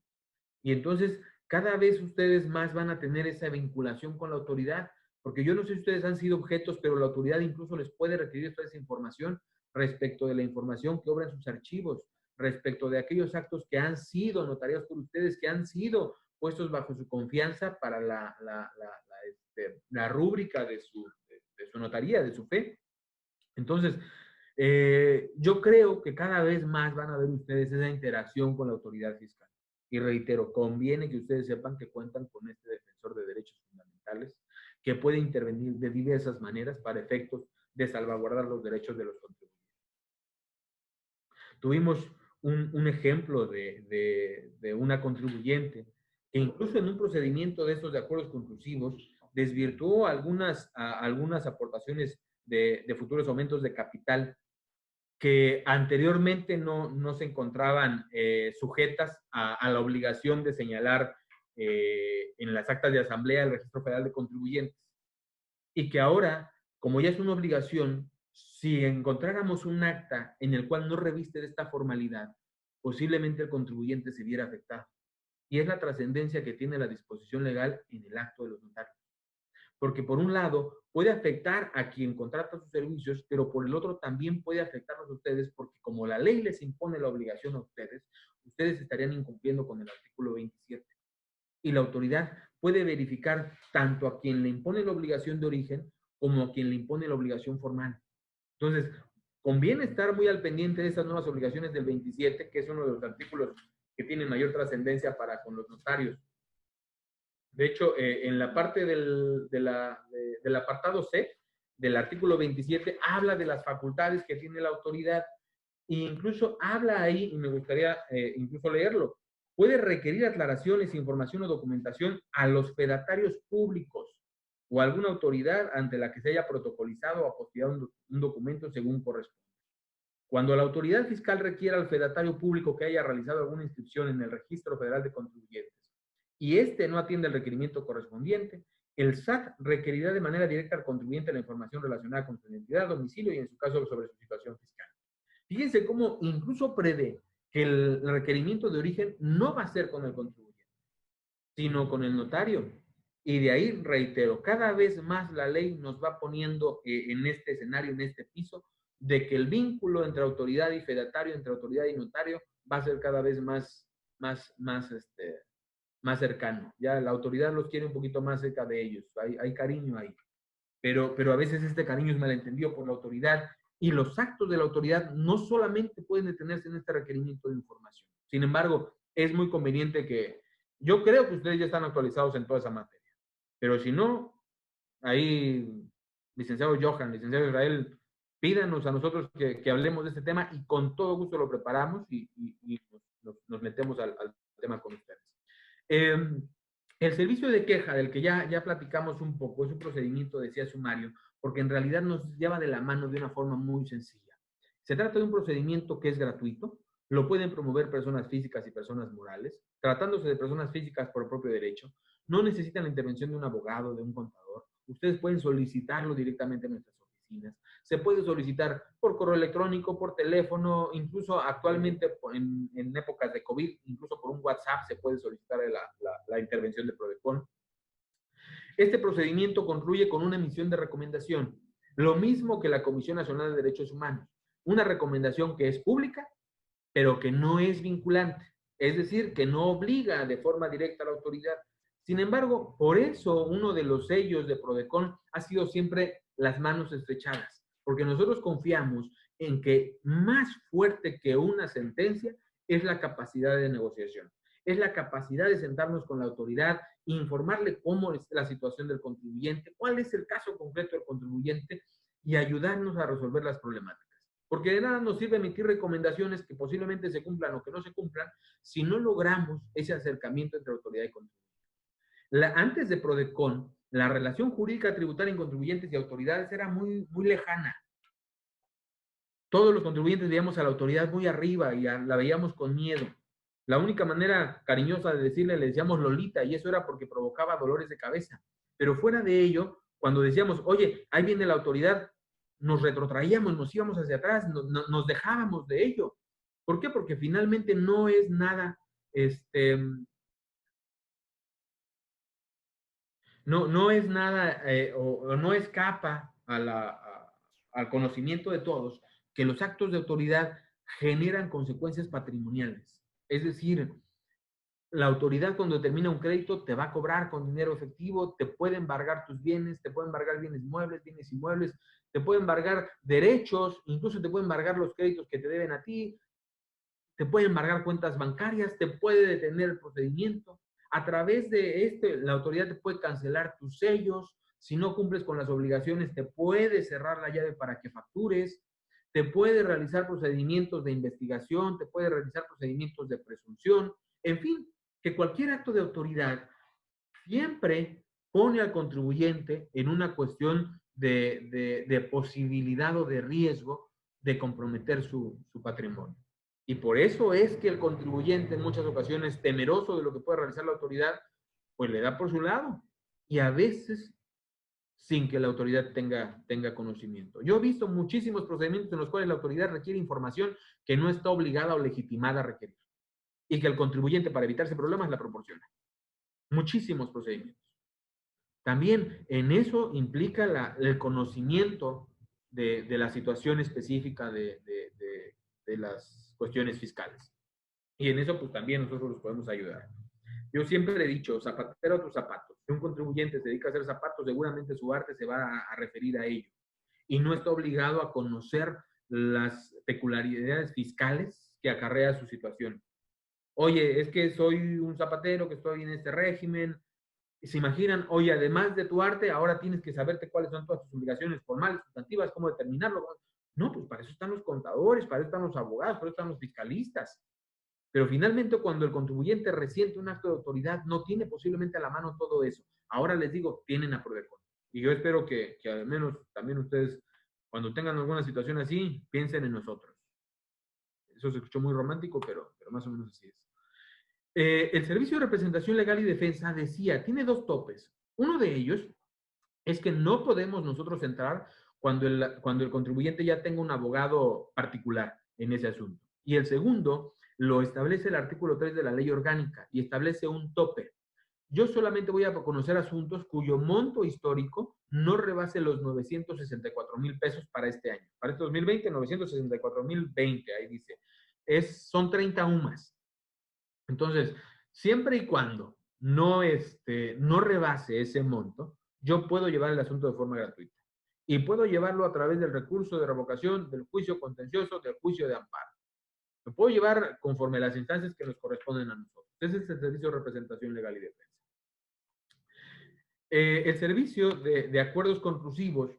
Y entonces cada vez ustedes más van a tener esa vinculación con la autoridad, porque yo no sé si ustedes han sido objetos, pero la autoridad incluso les puede requerir toda esa información respecto de la información que obra en sus archivos, respecto de aquellos actos que han sido notariados por ustedes, que han sido puestos bajo su confianza para la rúbrica de su notaría, de su fe. Entonces, yo creo que cada vez más van a ver ustedes esa interacción con la autoridad fiscal. Y reitero, conviene que ustedes sepan que cuentan con este defensor de derechos fundamentales que puede intervenir de diversas maneras para efectos de salvaguardar los derechos de los contribuyentes. Tuvimos un ejemplo de una contribuyente que incluso en un procedimiento de estos de acuerdos conclusivos desvirtuó algunas aportaciones de futuros aumentos de capital que anteriormente no se encontraban sujetas a la obligación de señalar en las actas de asamblea del Registro Federal de Contribuyentes. Y que ahora, como ya es una obligación, si encontráramos un acta en el cual no reviste de esta formalidad, posiblemente el contribuyente se viera afectado. Y es la trascendencia que tiene la disposición legal en el acto de los notarios. Porque por un lado puede afectar a quien contrata sus servicios, pero por el otro también puede afectarlos a ustedes, porque como la ley les impone la obligación a ustedes, ustedes estarían incumpliendo con el artículo 27. Y la autoridad puede verificar tanto a quien le impone la obligación de origen como a quien le impone la obligación formal. Entonces, conviene estar muy al pendiente de esas nuevas obligaciones del 27, que es uno de los artículos que tienen mayor trascendencia para con los notarios. De hecho, en la parte del apartado C del artículo 27 habla de las facultades que tiene la autoridad e incluso habla ahí, y me gustaría incluso leerlo, puede requerir aclaraciones, información o documentación a los fedatarios públicos o alguna autoridad ante la que se haya protocolizado o apostillado un documento según corresponde. Cuando la autoridad fiscal requiera al fedatario público que haya realizado alguna inscripción en el Registro Federal de Contribuyentes y este no atiende el requerimiento correspondiente, el SAT requerirá de manera directa al contribuyente la información relacionada con su identidad, domicilio y en su caso sobre su situación fiscal. Fíjense cómo incluso prevé que el requerimiento de origen no va a ser con el contribuyente, sino con el notario. Y de ahí, reitero, cada vez más la ley nos va poniendo en este escenario, en este piso, de que el vínculo entre autoridad y fedatario, entre autoridad y notario, va a ser cada vez más cercano. Ya la autoridad los quiere un poquito más cerca de ellos. Hay cariño ahí. Pero a veces este cariño es malentendido por la autoridad y los actos de la autoridad no solamente pueden detenerse en este requerimiento de información. Sin embargo, es muy conveniente que yo creo que ustedes ya están actualizados en toda esa materia. Pero si no, ahí, licenciado Johan, licenciado Israel, pídanos a nosotros que hablemos de este tema y con todo gusto lo preparamos y nos metemos al tema con ustedes. El servicio de queja del que ya platicamos un poco es un procedimiento, decía sumario, porque en realidad nos lleva de la mano de una forma muy sencilla. Se trata de un procedimiento que es gratuito, lo pueden promover personas físicas y personas morales, tratándose de personas físicas por propio derecho, no necesitan la intervención de un abogado, de un contador, ustedes pueden solicitarlo directamente en nuestras oficinas, se puede solicitar por correo electrónico, por teléfono, incluso actualmente en épocas de COVID, incluso por un WhatsApp se puede solicitar la intervención de Prodecon. Este procedimiento concluye con una emisión de recomendación, lo mismo que la Comisión Nacional de Derechos Humanos, una recomendación que es pública, pero que no es vinculante, es decir, que no obliga de forma directa a la autoridad. Sin embargo, por eso uno de los sellos de Prodecon ha sido siempre las manos estrechadas, porque nosotros confiamos en que más fuerte que una sentencia es la capacidad de negociación, es la capacidad de sentarnos con la autoridad, informarle cómo es la situación del contribuyente, cuál es el caso concreto del contribuyente y ayudarnos a resolver las problemáticas. porque de nada nos sirve emitir recomendaciones que posiblemente se cumplan o que no se cumplan si no logramos ese acercamiento entre autoridad y contribuyente. Antes de PRODECON, la relación jurídica tributaria en contribuyentes y autoridades era muy lejana. Todos los contribuyentes veíamos a la autoridad muy arriba y la veíamos con miedo. La única manera cariñosa de decirle, le decíamos Lolita, y eso era porque provocaba dolores de cabeza. Pero fuera de ello, cuando decíamos, oye, ahí viene la autoridad, nos retrotraíamos, nos íbamos hacia atrás, nos dejábamos de ello. ¿Por qué? Porque finalmente no es nada, no es nada, o no escapa al conocimiento de todos que los actos de autoridad generan consecuencias patrimoniales. Es decir, la autoridad cuando determina un crédito te va a cobrar con dinero efectivo, te puede embargar tus bienes, te puede embargar bienes muebles, bienes inmuebles, te puede embargar derechos, incluso te puede embargar los créditos que te deben a ti, te puede embargar cuentas bancarias, te puede detener el procedimiento. A través de la autoridad te puede cancelar tus sellos, si no cumples con las obligaciones, te puede cerrar la llave para que factures, te puede realizar procedimientos de investigación, te puede realizar procedimientos de presunción, en fin, que cualquier acto de autoridad siempre pone al contribuyente en una cuestión de posibilidad o de riesgo de comprometer su patrimonio. Y por eso es que el contribuyente en muchas ocasiones, temeroso de lo que puede realizar la autoridad, pues le da por su lado. Y a veces sin que la autoridad tenga conocimiento. Yo he visto muchísimos procedimientos en los cuales la autoridad requiere información que no está obligada o legitimada a requerir. Y que el contribuyente, para evitarse problemas, la proporciona. Muchísimos procedimientos. También en eso implica el conocimiento de la situación específica de las cuestiones fiscales. Y en eso, pues también nosotros los podemos ayudar. Yo siempre he dicho, zapatero a tus zapatos. Si un contribuyente se dedica a hacer zapatos, seguramente su arte se va a referir a ello. Y no está obligado a conocer las peculiaridades fiscales que acarrea su situación. Oye, es que soy un zapatero que estoy en este régimen. Se imaginan, oye, además de tu arte, ahora tienes que saberte cuáles son todas tus obligaciones formales, sustantivas, cómo determinarlo. No, pues para eso están los contadores, para eso están los abogados, para eso están los fiscalistas. Pero finalmente, cuando el contribuyente resiente un acto de autoridad, no tiene posiblemente a la mano todo eso. Ahora les digo, tienen a PRODECON. Y yo espero que al menos también ustedes, cuando tengan alguna situación así, piensen en nosotros. Eso se escuchó muy romántico, pero más o menos así es. El Servicio de Representación Legal y Defensa decía, tiene dos topes. Uno de ellos es que no podemos nosotros entrar cuando el contribuyente ya tenga un abogado particular en ese asunto. Y el segundo lo establece el artículo 3 de la ley orgánica y establece un tope. Yo solamente voy a conocer asuntos cuyo monto histórico no rebase los 964,000 pesos para este año. Para este 2020, 964,020, ahí dice. Son 30 UMAS. Entonces, siempre y cuando no rebase ese monto, yo puedo llevar el asunto de forma gratuita. Y puedo llevarlo a través del recurso de revocación, del juicio contencioso, del juicio de amparo. Lo puedo llevar conforme a las instancias que nos corresponden a nosotros. Ese es el Servicio de Representación Legal y Defensa. El Servicio de Acuerdos Conclusivos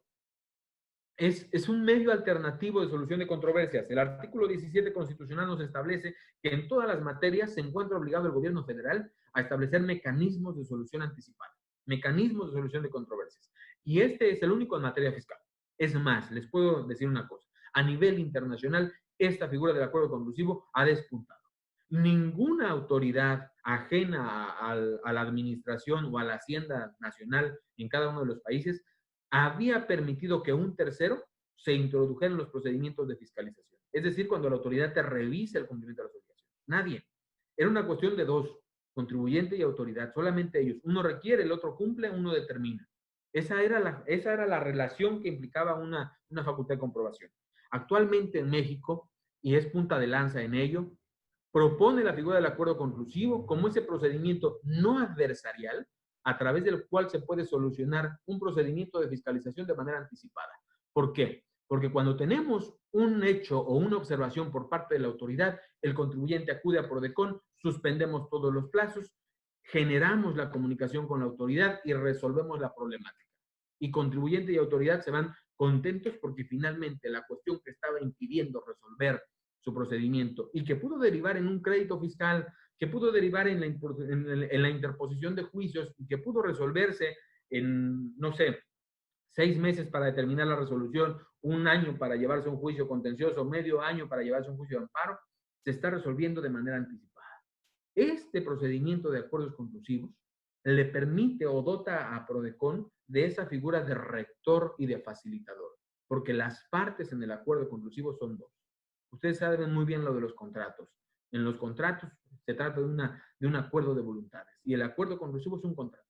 es un medio alternativo de solución de controversias. El artículo 17 constitucional nos establece que en todas las materias se encuentra obligado el gobierno federal a establecer mecanismos de solución anticipada, mecanismos de solución de controversias. Y este es el único en materia fiscal. Es más, les puedo decir una cosa. A nivel internacional, esta figura del acuerdo conclusivo ha despuntado. Ninguna autoridad ajena a la administración o a la hacienda nacional en cada uno de los países había permitido que un tercero se introdujera en los procedimientos de fiscalización. Es decir, cuando la autoridad te revisa el cumplimiento de las obligaciones. Nadie. Era una cuestión de dos, contribuyente y autoridad, solamente ellos. Uno requiere, el otro cumple, uno determina. Esa era la relación que implicaba una facultad de comprobación. Actualmente en México, y es punta de lanza en ello, propone la figura del acuerdo conclusivo como ese procedimiento no adversarial a través del cual se puede solucionar un procedimiento de fiscalización de manera anticipada. ¿Por qué? Porque cuando tenemos un hecho o una observación por parte de la autoridad, el contribuyente acude a PRODECON, suspendemos todos los plazos, generamos la comunicación con la autoridad y resolvemos la problemática. Y contribuyente y autoridad se van contentos porque finalmente la cuestión que estaba impidiendo resolver su procedimiento y que pudo derivar en un crédito fiscal, que pudo derivar en la interposición de juicios y que pudo resolverse en, no sé, 6 meses para determinar la resolución, 1 año para llevarse a un juicio contencioso, medio año para llevarse a un juicio de amparo, se está resolviendo de manera anticipada. Este procedimiento de acuerdos conclusivos le permite o dota a Prodecon de esa figura de rector y de facilitador, porque las partes en el acuerdo conclusivo son 2. Ustedes saben muy bien lo de los contratos. En los contratos se trata de un acuerdo de voluntades y el acuerdo conclusivo es un contrato.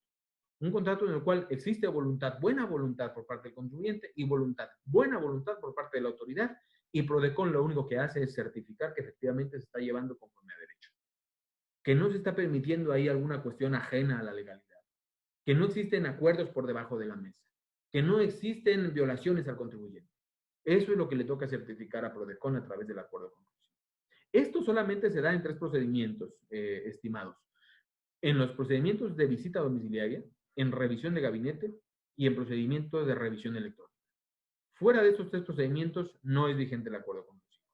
Un contrato en el cual existe voluntad, buena voluntad por parte del contribuyente y voluntad, buena voluntad por parte de la autoridad, y Prodecon lo único que hace es certificar que efectivamente se está llevando conforme a derecho. Que no se está permitiendo ahí alguna cuestión ajena a la legalidad. Que no existen acuerdos por debajo de la mesa. Que no existen violaciones al contribuyente. Eso es lo que le toca certificar a Prodecon a través del acuerdo conclusivo. Esto solamente se da en 3 procedimientos, estimados. En los procedimientos de visita domiciliaria, en revisión de gabinete y en procedimiento de revisión electrónica. Fuera de estos 3 procedimientos no es vigente el acuerdo conclusivo.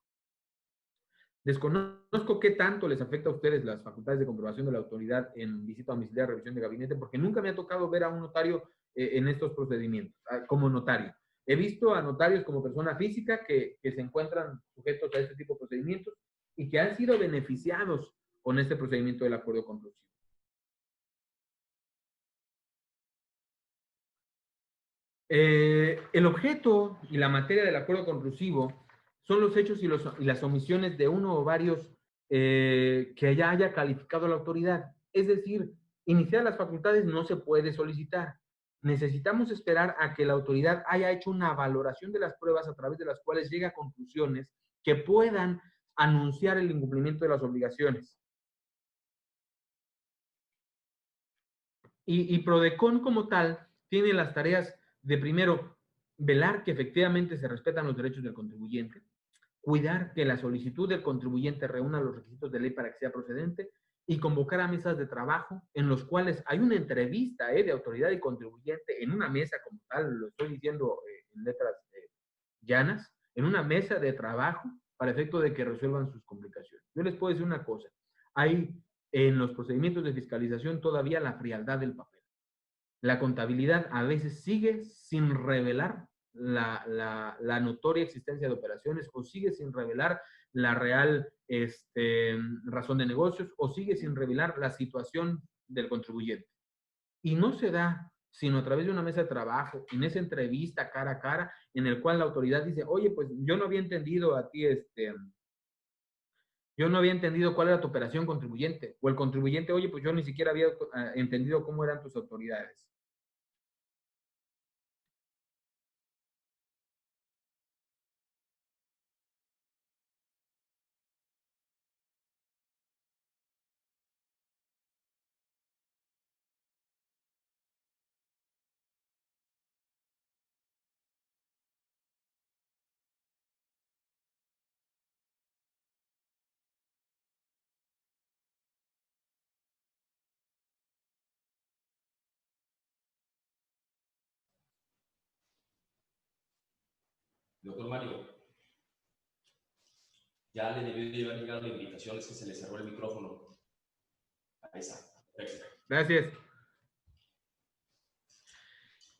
Desconozco qué tanto les afecta a ustedes las facultades de comprobación de la autoridad en visita domiciliaria, revisión de gabinete, porque nunca me ha tocado ver a un notario en estos procedimientos, como notario. He visto a notarios como persona física que se encuentran sujetos a este tipo de procedimientos y que han sido beneficiados con este procedimiento del acuerdo conclusivo. El objeto y la materia del acuerdo conclusivo son los hechos y las omisiones de uno o varios que ya haya calificado la autoridad. Es decir, iniciar las facultades no se puede solicitar. Necesitamos esperar a que la autoridad haya hecho una valoración de las pruebas a través de las cuales llegue a conclusiones que puedan anunciar el incumplimiento de las obligaciones. Y Prodecon como tal tiene las tareas de primero, velar que efectivamente se respetan los derechos del contribuyente, cuidar que la solicitud del contribuyente reúna los requisitos de ley para que sea procedente y convocar a mesas de trabajo en los cuales hay una entrevista de autoridad y contribuyente en una mesa como tal, lo estoy diciendo en letras llanas, en una mesa de trabajo para efecto de que resuelvan sus complicaciones. Yo les puedo decir una cosa, hay en los procedimientos de fiscalización todavía la frialdad del papel. La contabilidad a veces sigue sin revelar la notoria existencia de operaciones o sigue sin revelar la real razón de negocios o sigue sin revelar la situación del contribuyente. Y no se da sino a través de una mesa de trabajo, en esa entrevista cara a cara, en el cual la autoridad dice, oye, pues yo no había entendido a ti, yo no había entendido cuál era tu operación contribuyente. O el contribuyente, oye, pues yo ni siquiera había entendido cómo eran tus autoridades. Doctor Mario, ya le debió de haber llegado la invitación, es que se le cerró el micrófono. Ahí está. Gracias.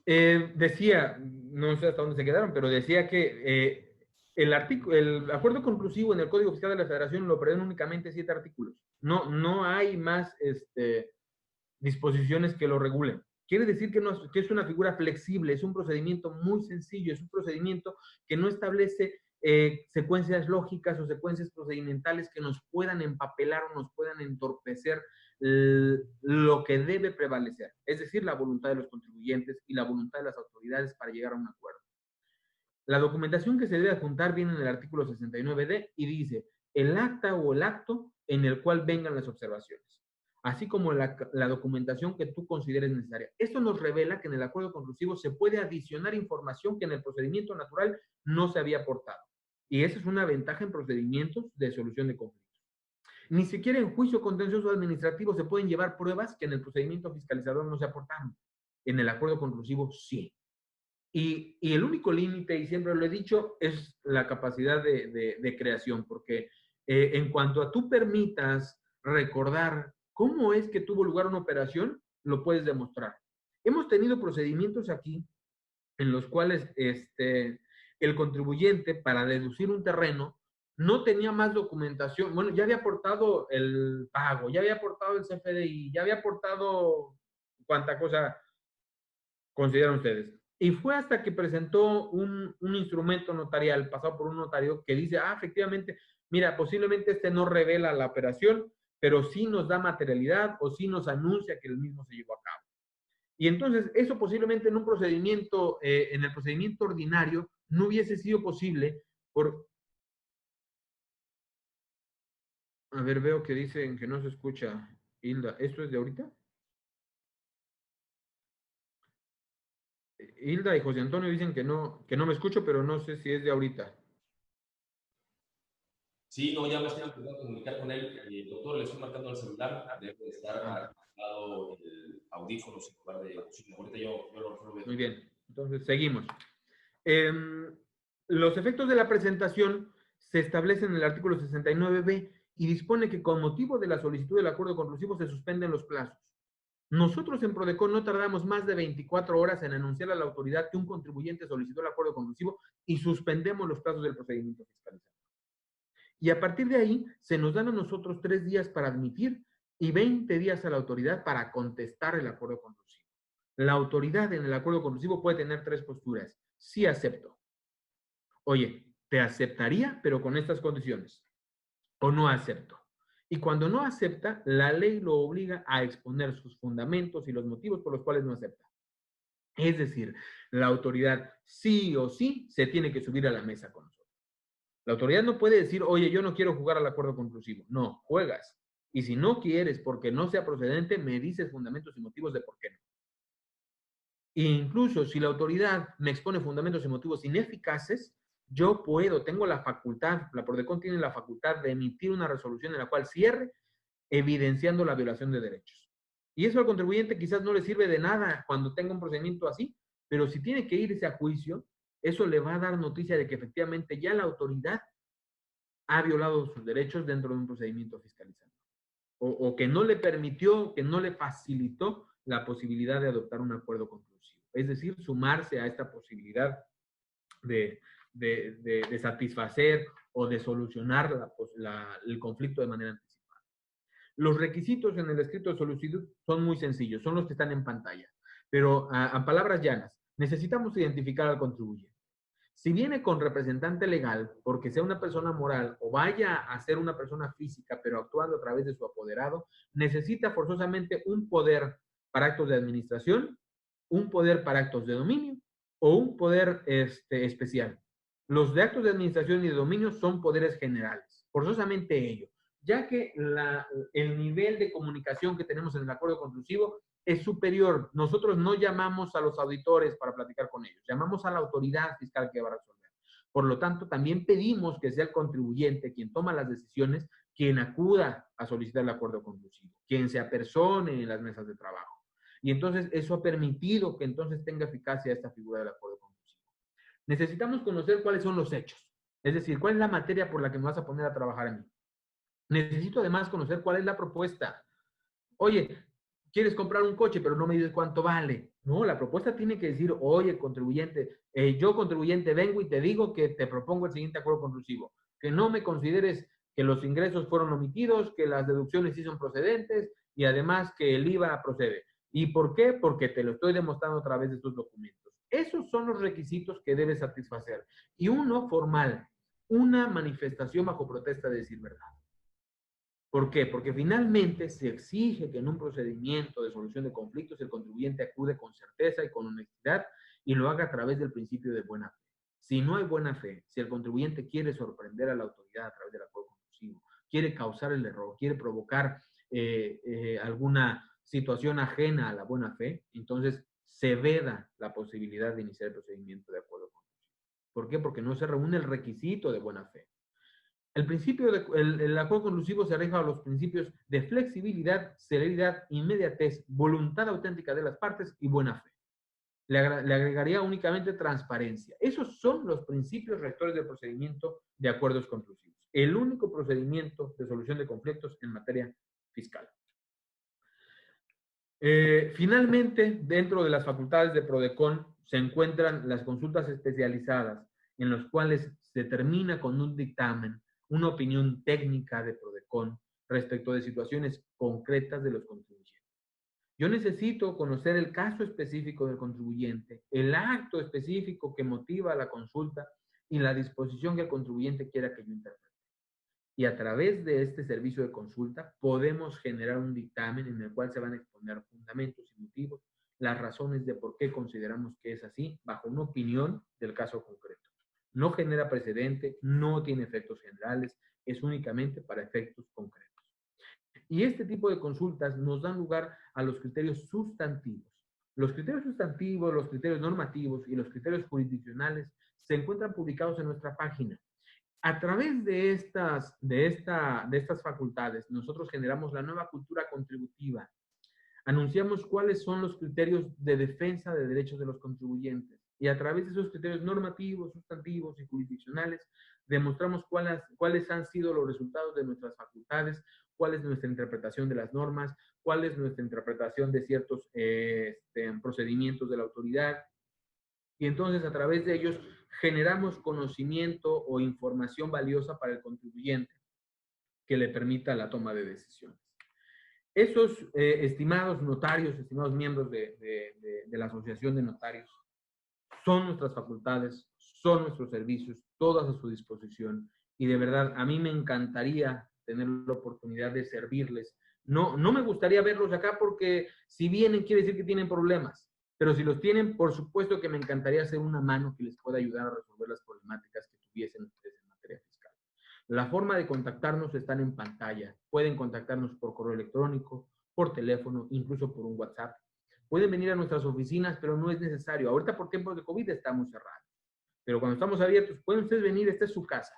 Decía, no sé hasta dónde se quedaron, pero decía que el acuerdo conclusivo en el Código Fiscal de la Federación lo prevén únicamente 7 artículos. No hay más disposiciones que lo regulen. Quiere decir que es una figura flexible, es un procedimiento muy sencillo, es un procedimiento que no establece secuencias lógicas o secuencias procedimentales que nos puedan empapelar o nos puedan entorpecer lo que debe prevalecer, es decir, la voluntad de los contribuyentes y la voluntad de las autoridades para llegar a un acuerdo. La documentación que se debe adjuntar viene en el artículo 69D y dice el acta o el acto en el cual vengan las observaciones, así como la documentación que tú consideres necesaria. Esto nos revela que en el acuerdo conclusivo se puede adicionar información que en el procedimiento natural no se había aportado. Y esa es una ventaja en procedimientos de solución de conflictos. Ni siquiera en juicio contencioso administrativo se pueden llevar pruebas que en el procedimiento fiscalizador no se aportaron. En el acuerdo conclusivo sí. Y el único límite, y siempre lo he dicho, es la capacidad de creación, porque en cuanto a tú permitas recordar cómo es que tuvo lugar una operación, lo puedes demostrar. Hemos tenido procedimientos aquí en los cuales el contribuyente, para deducir un terreno, no tenía más documentación. Bueno, ya había aportado el pago, ya había aportado el CFDI, ya había aportado cuánta cosa consideran ustedes. Y fue hasta que presentó un instrumento notarial pasado por un notario que dice, efectivamente, mira, posiblemente no revela la operación, pero sí nos da materialidad o sí nos anuncia que el mismo se llevó a cabo. Y entonces eso posiblemente en un procedimiento, en el procedimiento ordinario, no hubiese sido posible por... A ver, veo que dicen que no se escucha, Hilda. ¿Esto es de ahorita? Hilda y José Antonio dicen que no me escucho, pero no sé si es de ahorita. Sí, no, ya me estoy intentando comunicar con él. El doctor le estoy marcando el celular, debe de estar activado el audífono sin lugar de bocina. Ahorita yo lo resuelvo. Muy bien, entonces seguimos. Eh, los efectos de la presentación se establecen en el artículo 69b y dispone que con motivo de la solicitud del acuerdo conclusivo se suspenden los plazos. Nosotros en Prodecon no tardamos más de 24 horas en anunciar a la autoridad que un contribuyente solicitó el acuerdo conclusivo y suspendemos los plazos del procedimiento fiscalizado. Y a partir de ahí se nos dan a nosotros 3 días para admitir y 20 días a la autoridad para contestar el acuerdo conclusivo. La autoridad en el acuerdo conclusivo puede tener 3 posturas. Sí acepto. Oye, te aceptaría, pero con estas condiciones. O no acepto. Y cuando no acepta, la ley lo obliga a exponer sus fundamentos y los motivos por los cuales no acepta. Es decir, la autoridad sí o sí se tiene que subir a la mesa con nosotros. La autoridad no puede decir, oye, yo no quiero jugar al acuerdo conclusivo. No, juegas. Y si no quieres, porque no sea procedente, me dices fundamentos y motivos de por qué no. E incluso si la autoridad me expone fundamentos y motivos ineficaces, yo tengo la facultad, la Prodecon tiene la facultad de emitir una resolución en la cual cierre, evidenciando la violación de derechos. Y eso al contribuyente quizás no le sirve de nada cuando tenga un procedimiento así, pero si tiene que irse a juicio, eso le va a dar noticia de que efectivamente ya la autoridad ha violado sus derechos dentro de un procedimiento fiscalizado. O que no le permitió, que no le facilitó la posibilidad de adoptar un acuerdo conclusivo. Es decir, sumarse a esta posibilidad de satisfacer o de solucionar el conflicto de manera anticipada. Los requisitos en el escrito de solicitud son muy sencillos, son los que están en pantalla. Pero a palabras llanas, necesitamos identificar al contribuyente. Si viene con representante legal, porque sea una persona moral o vaya a ser una persona física, pero actuando a través de su apoderado, necesita forzosamente un poder para actos de administración, un poder para actos de dominio o un poder especial. Los de actos de administración y de dominio son poderes generales, forzosamente ellos, ya que el nivel de comunicación que tenemos en el acuerdo conclusivo es superior. Nosotros no llamamos a los auditores para platicar con ellos, llamamos a la autoridad fiscal que va a resolver. Por lo tanto, también pedimos que sea el contribuyente quien toma las decisiones, quien acuda a solicitar el acuerdo conclusivo, quien se apersone en las mesas de trabajo. Y entonces eso ha permitido que entonces tenga eficacia esta figura del acuerdo conclusivo. Necesitamos conocer cuáles son los hechos, es decir, cuál es la materia por la que me vas a poner a trabajar a mí. Necesito además conocer cuál es la propuesta. Oye, quieres comprar un coche, pero no me dices cuánto vale. No, la propuesta tiene que decir, oye, contribuyente, yo contribuyente vengo y te digo que te propongo el siguiente acuerdo conclusivo, que no me consideres que los ingresos fueron omitidos, que las deducciones sí son procedentes y además que el IVA procede. ¿Y por qué? Porque te lo estoy demostrando a través de estos documentos. Esos son los requisitos que debes satisfacer. Y uno formal, una manifestación bajo protesta de decir verdad. ¿Por qué? Porque finalmente se exige que en un procedimiento de solución de conflictos el contribuyente acude con certeza y con honestidad y lo haga a través del principio de buena fe. Si no hay buena fe, si el contribuyente quiere sorprender a la autoridad a través del acuerdo conclusivo, quiere causar el error, quiere provocar alguna situación ajena a la buena fe, entonces se veda la posibilidad de iniciar el procedimiento de acuerdo conclusivo. ¿Por qué? Porque no se reúne el requisito de buena fe. El acuerdo conclusivo se rige a los principios de flexibilidad, celeridad, inmediatez, voluntad auténtica de las partes y buena fe. Le agregaría únicamente transparencia. Esos son los principios rectores del procedimiento de acuerdos conclusivos. El único procedimiento de solución de conflictos en materia fiscal. Finalmente, dentro de las facultades de PRODECON se encuentran las consultas especializadas, en las cuales se termina con un dictamen, una opinión técnica de PRODECON respecto de situaciones concretas de los contribuyentes. Yo necesito conocer el caso específico del contribuyente, el acto específico que motiva la consulta y la disposición que el contribuyente quiera que yo interprete. Y a través de este servicio de consulta podemos generar un dictamen en el cual se van a exponer fundamentos y motivos, las razones de por qué consideramos que es así, bajo una opinión del caso concreto. No genera precedente, no tiene efectos generales, es únicamente para efectos concretos. Y este tipo de consultas nos dan lugar a los criterios sustantivos. Los criterios sustantivos, los criterios normativos y los criterios jurisdiccionales se encuentran publicados en nuestra página. A través de estas facultades, nosotros generamos la nueva cultura contributiva. Anunciamos cuáles son los criterios de defensa de derechos de los contribuyentes. Y a través de esos criterios normativos, sustantivos y jurisdiccionales, demostramos cuáles han sido los resultados de nuestras facultades, cuál es nuestra interpretación de las normas, cuál es nuestra interpretación de ciertos procedimientos de la autoridad. Y entonces a través de ellos generamos conocimiento o información valiosa para el contribuyente que le permita la toma de decisiones. Esos estimados notarios, estimados miembros de la Asociación de Notarios, son nuestras facultades, son nuestros servicios, todas a su disposición. Y de verdad, a mí me encantaría tener la oportunidad de servirles. No me gustaría verlos acá porque si vienen quiere decir que tienen problemas. Pero si los tienen, por supuesto que me encantaría hacer una mano que les pueda ayudar a resolver las problemáticas que tuviesen ustedes en materia fiscal. La forma de contactarnos están en pantalla. Pueden contactarnos por correo electrónico, por teléfono, incluso por un WhatsApp. Pueden venir a nuestras oficinas, pero no es necesario. Ahorita por tiempos de COVID estamos cerrados. Pero cuando estamos abiertos, pueden ustedes venir, esta es su casa.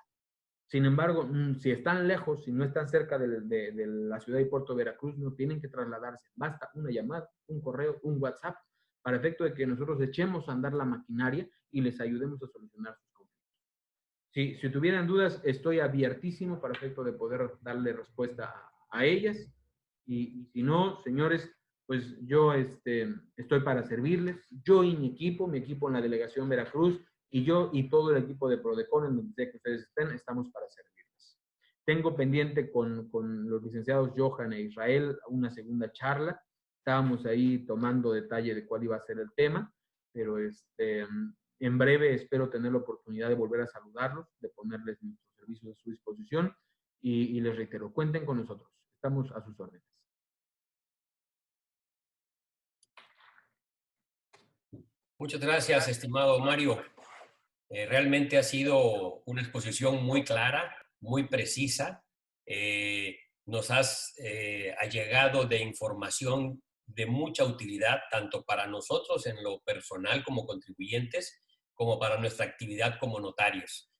Sin embargo, si están lejos, si no están cerca de la ciudad y puerto de Veracruz, no tienen que trasladarse. Basta una llamada, un correo, un WhatsApp, para efecto de que nosotros echemos a andar la maquinaria y les ayudemos a solucionar sus conflictos. Si tuvieran dudas, estoy abiertísimo para efecto de poder darle respuesta a ellas. Y si no, señores, pues yo estoy para servirles. Yo y mi equipo en la delegación Veracruz, y yo y todo el equipo de PRODECON, en donde sea que ustedes estén, estamos para servirles. Tengo pendiente con los licenciados Johan e Israel una segunda charla. Estábamos ahí tomando detalle de cuál iba a ser el tema, pero en breve espero tener la oportunidad de volver a saludarlos, de ponerles nuestros servicios a su disposición y les reitero, cuenten con nosotros, estamos a sus órdenes. Muchas gracias, estimado Mario. Realmente ha sido una exposición muy clara, muy precisa. Nos has allegado de información de mucha utilidad, tanto para nosotros en lo personal como contribuyentes, como para nuestra actividad como notarios.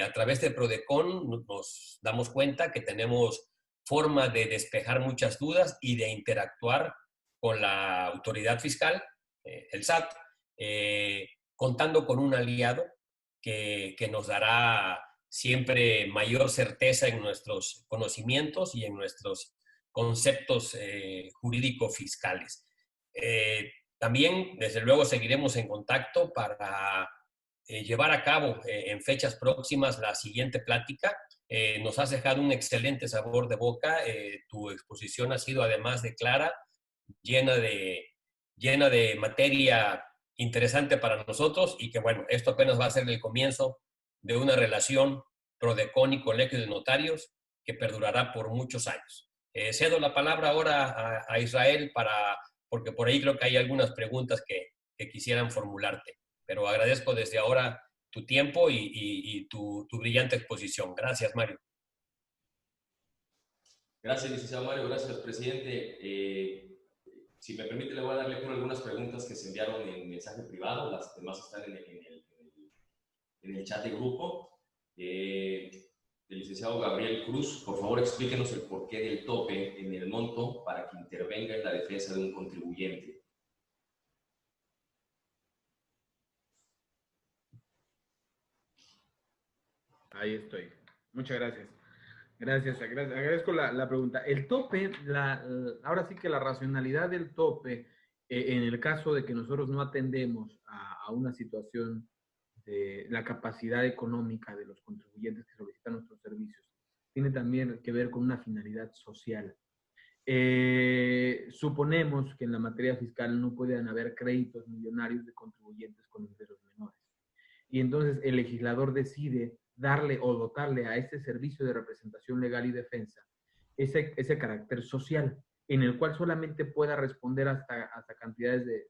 A través de PRODECON nos damos cuenta que tenemos forma de despejar muchas dudas y de interactuar con la autoridad fiscal, el SAT, contando con un aliado que nos dará siempre mayor certeza en nuestros conocimientos y en nuestros conceptos jurídico-fiscales. También, desde luego, seguiremos en contacto para llevar a cabo en fechas próximas la siguiente plática. Nos has dejado un excelente sabor de boca. Tu exposición ha sido, además de clara, llena de materia interesante para nosotros y que, bueno, esto apenas va a ser el comienzo de una relación PRODECON y Colegio de Notarios que perdurará por muchos años. Cedo la palabra ahora a Israel porque por ahí creo que hay algunas preguntas que quisieran formularte, pero agradezco desde ahora tu tiempo y tu brillante exposición. Gracias, Mario. Gracias, licenciado Mario. Gracias, presidente. Si me permite, le voy a dar lectura a algunas preguntas que se enviaron en mensaje privado. Las demás están en el chat de grupo. El licenciado Gabriel Cruz, por favor, explíquenos el porqué del tope en el monto para que intervenga en la defensa de un contribuyente. Ahí estoy. Muchas gracias. Gracias, agradezco la pregunta. El tope, ahora sí que la racionalidad del tope, en el caso de que nosotros no atendemos a una situación de la capacidad económica de los contribuyentes que solicitan nuestros servicios, tiene también que ver con una finalidad social. Suponemos que en la materia fiscal no pueden haber créditos millonarios de contribuyentes con ingresos menores. Y entonces el legislador decide darle o dotarle a este servicio de representación legal y defensa ese carácter social, en el cual solamente pueda responder hasta cantidades de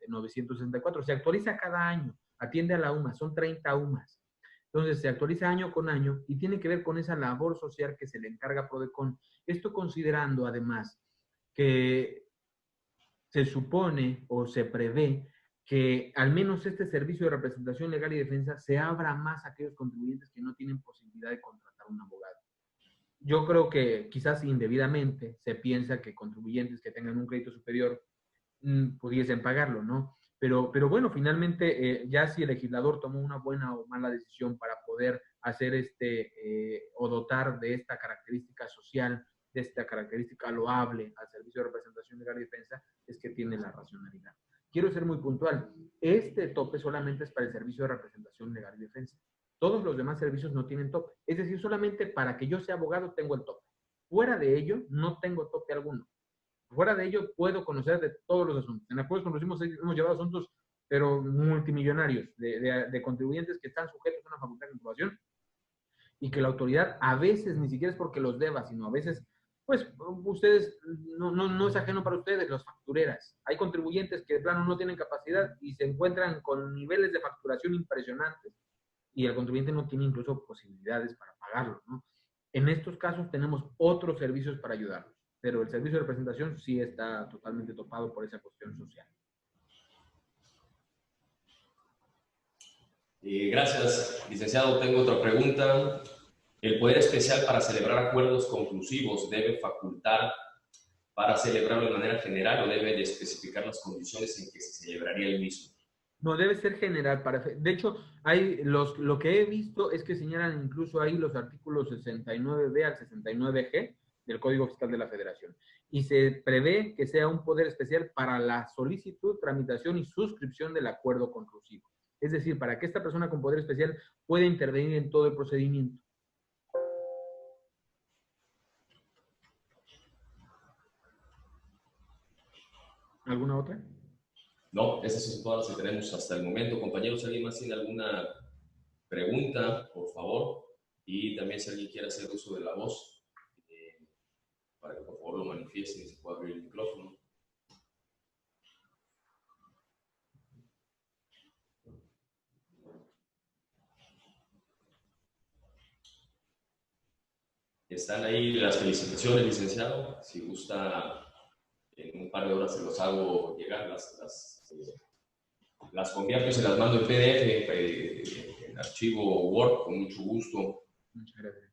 964. Se actualiza cada año, atiende a la UMA, son 30 UMAs. Entonces se actualiza año con año y tiene que ver con esa labor social que se le encarga a Prodecon. Esto considerando además que se supone o se prevé que al menos este servicio de representación legal y defensa se abra más a aquellos contribuyentes que no tienen posibilidad de contratar un abogado. Yo creo que quizás indebidamente se piensa que contribuyentes que tengan un crédito superior pudiesen pagarlo, ¿no? Pero bueno, finalmente ya si el legislador tomó una buena o mala decisión para poder hacer o dotar de esta característica social, de esta característica loable al servicio de representación legal y defensa, es que tiene la racionalidad. Quiero ser muy puntual. Este tope solamente es para el servicio de representación legal y defensa. Todos los demás servicios no tienen tope. Es decir, solamente para que yo sea abogado tengo el tope. Fuera de ello, no tengo tope alguno. Fuera de ello, puedo conocer de todos los asuntos. En Acuerdos Conocimos hemos llevado asuntos, pero multimillonarios, de contribuyentes que están sujetos a una facultad de comprobación y que la autoridad a veces, ni siquiera es porque los deba, sino a veces, pues ustedes, no es ajeno para ustedes, las factureras. Hay contribuyentes que de plano no tienen capacidad y se encuentran con niveles de facturación impresionantes y el contribuyente no tiene incluso posibilidades para pagarlo, ¿no? En estos casos tenemos otros servicios para ayudarlos, pero el servicio de representación sí está totalmente topado por esa cuestión social. Gracias, licenciado. Tengo otra pregunta. ¿El Poder Especial para celebrar acuerdos conclusivos debe facultar para celebrarlo de manera general o debe de especificar las condiciones en que se celebraría el mismo? No, debe ser general. De hecho, lo que he visto es que señalan incluso ahí los artículos 69B al 69G del Código Fiscal de la Federación. Y se prevé que sea un poder especial para la solicitud, tramitación y suscripción del acuerdo conclusivo. Es decir, para que esta persona con poder especial pueda intervenir en todo el procedimiento. ¿Alguna otra? No, esas son todas las que tenemos hasta el momento. Compañeros, ¿alguien más tiene alguna pregunta, por favor? Y también si alguien quiere hacer uso de la voz, para que por favor lo manifiesten y se pueda abrir el micrófono. Están ahí las felicitaciones, licenciado. Si gusta, en un par de horas se los hago llegar, las convierto y se las mando en PDF, en archivo Word, con mucho gusto. Muchas gracias.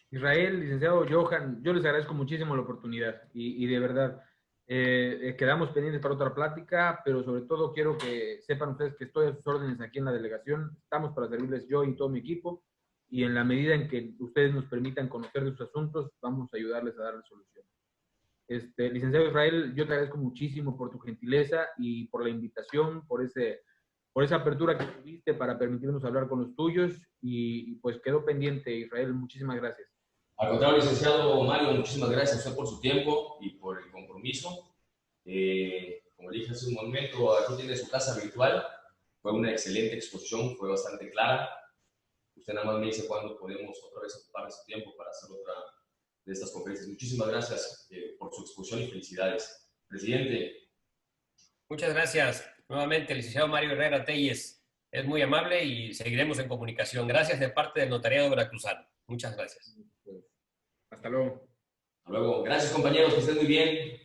Israel, licenciado Johan, yo les agradezco muchísimo la oportunidad y de verdad, quedamos pendientes para otra plática, pero sobre todo quiero que sepan ustedes que estoy a sus órdenes aquí en la delegación. Estamos para servirles yo y todo mi equipo y en la medida en que ustedes nos permitan conocer de sus asuntos, vamos a ayudarles a darle solución. Licenciado Israel, yo te agradezco muchísimo por tu gentileza y por la invitación, por esa apertura que tuviste para permitirnos hablar con los tuyos y pues quedó pendiente, Israel, muchísimas gracias. Al contrario, licenciado Mario, muchísimas gracias a usted por su tiempo y por el compromiso. Como le dije hace un momento, aquí tiene su casa virtual. Fue una excelente exposición, fue bastante clara. Usted nada más me dice cuándo podemos otra vez ocupar ese tiempo para hacer otra de estas conferencias. Muchísimas gracias por su exposición y felicidades. Presidente. Muchas gracias. Nuevamente, licenciado Mario Herrera Telles. Es muy amable y seguiremos en comunicación. Gracias de parte del Notariado Veracruzano. Muchas gracias. Hasta luego. Hasta luego. Gracias, compañeros. Que estén muy bien.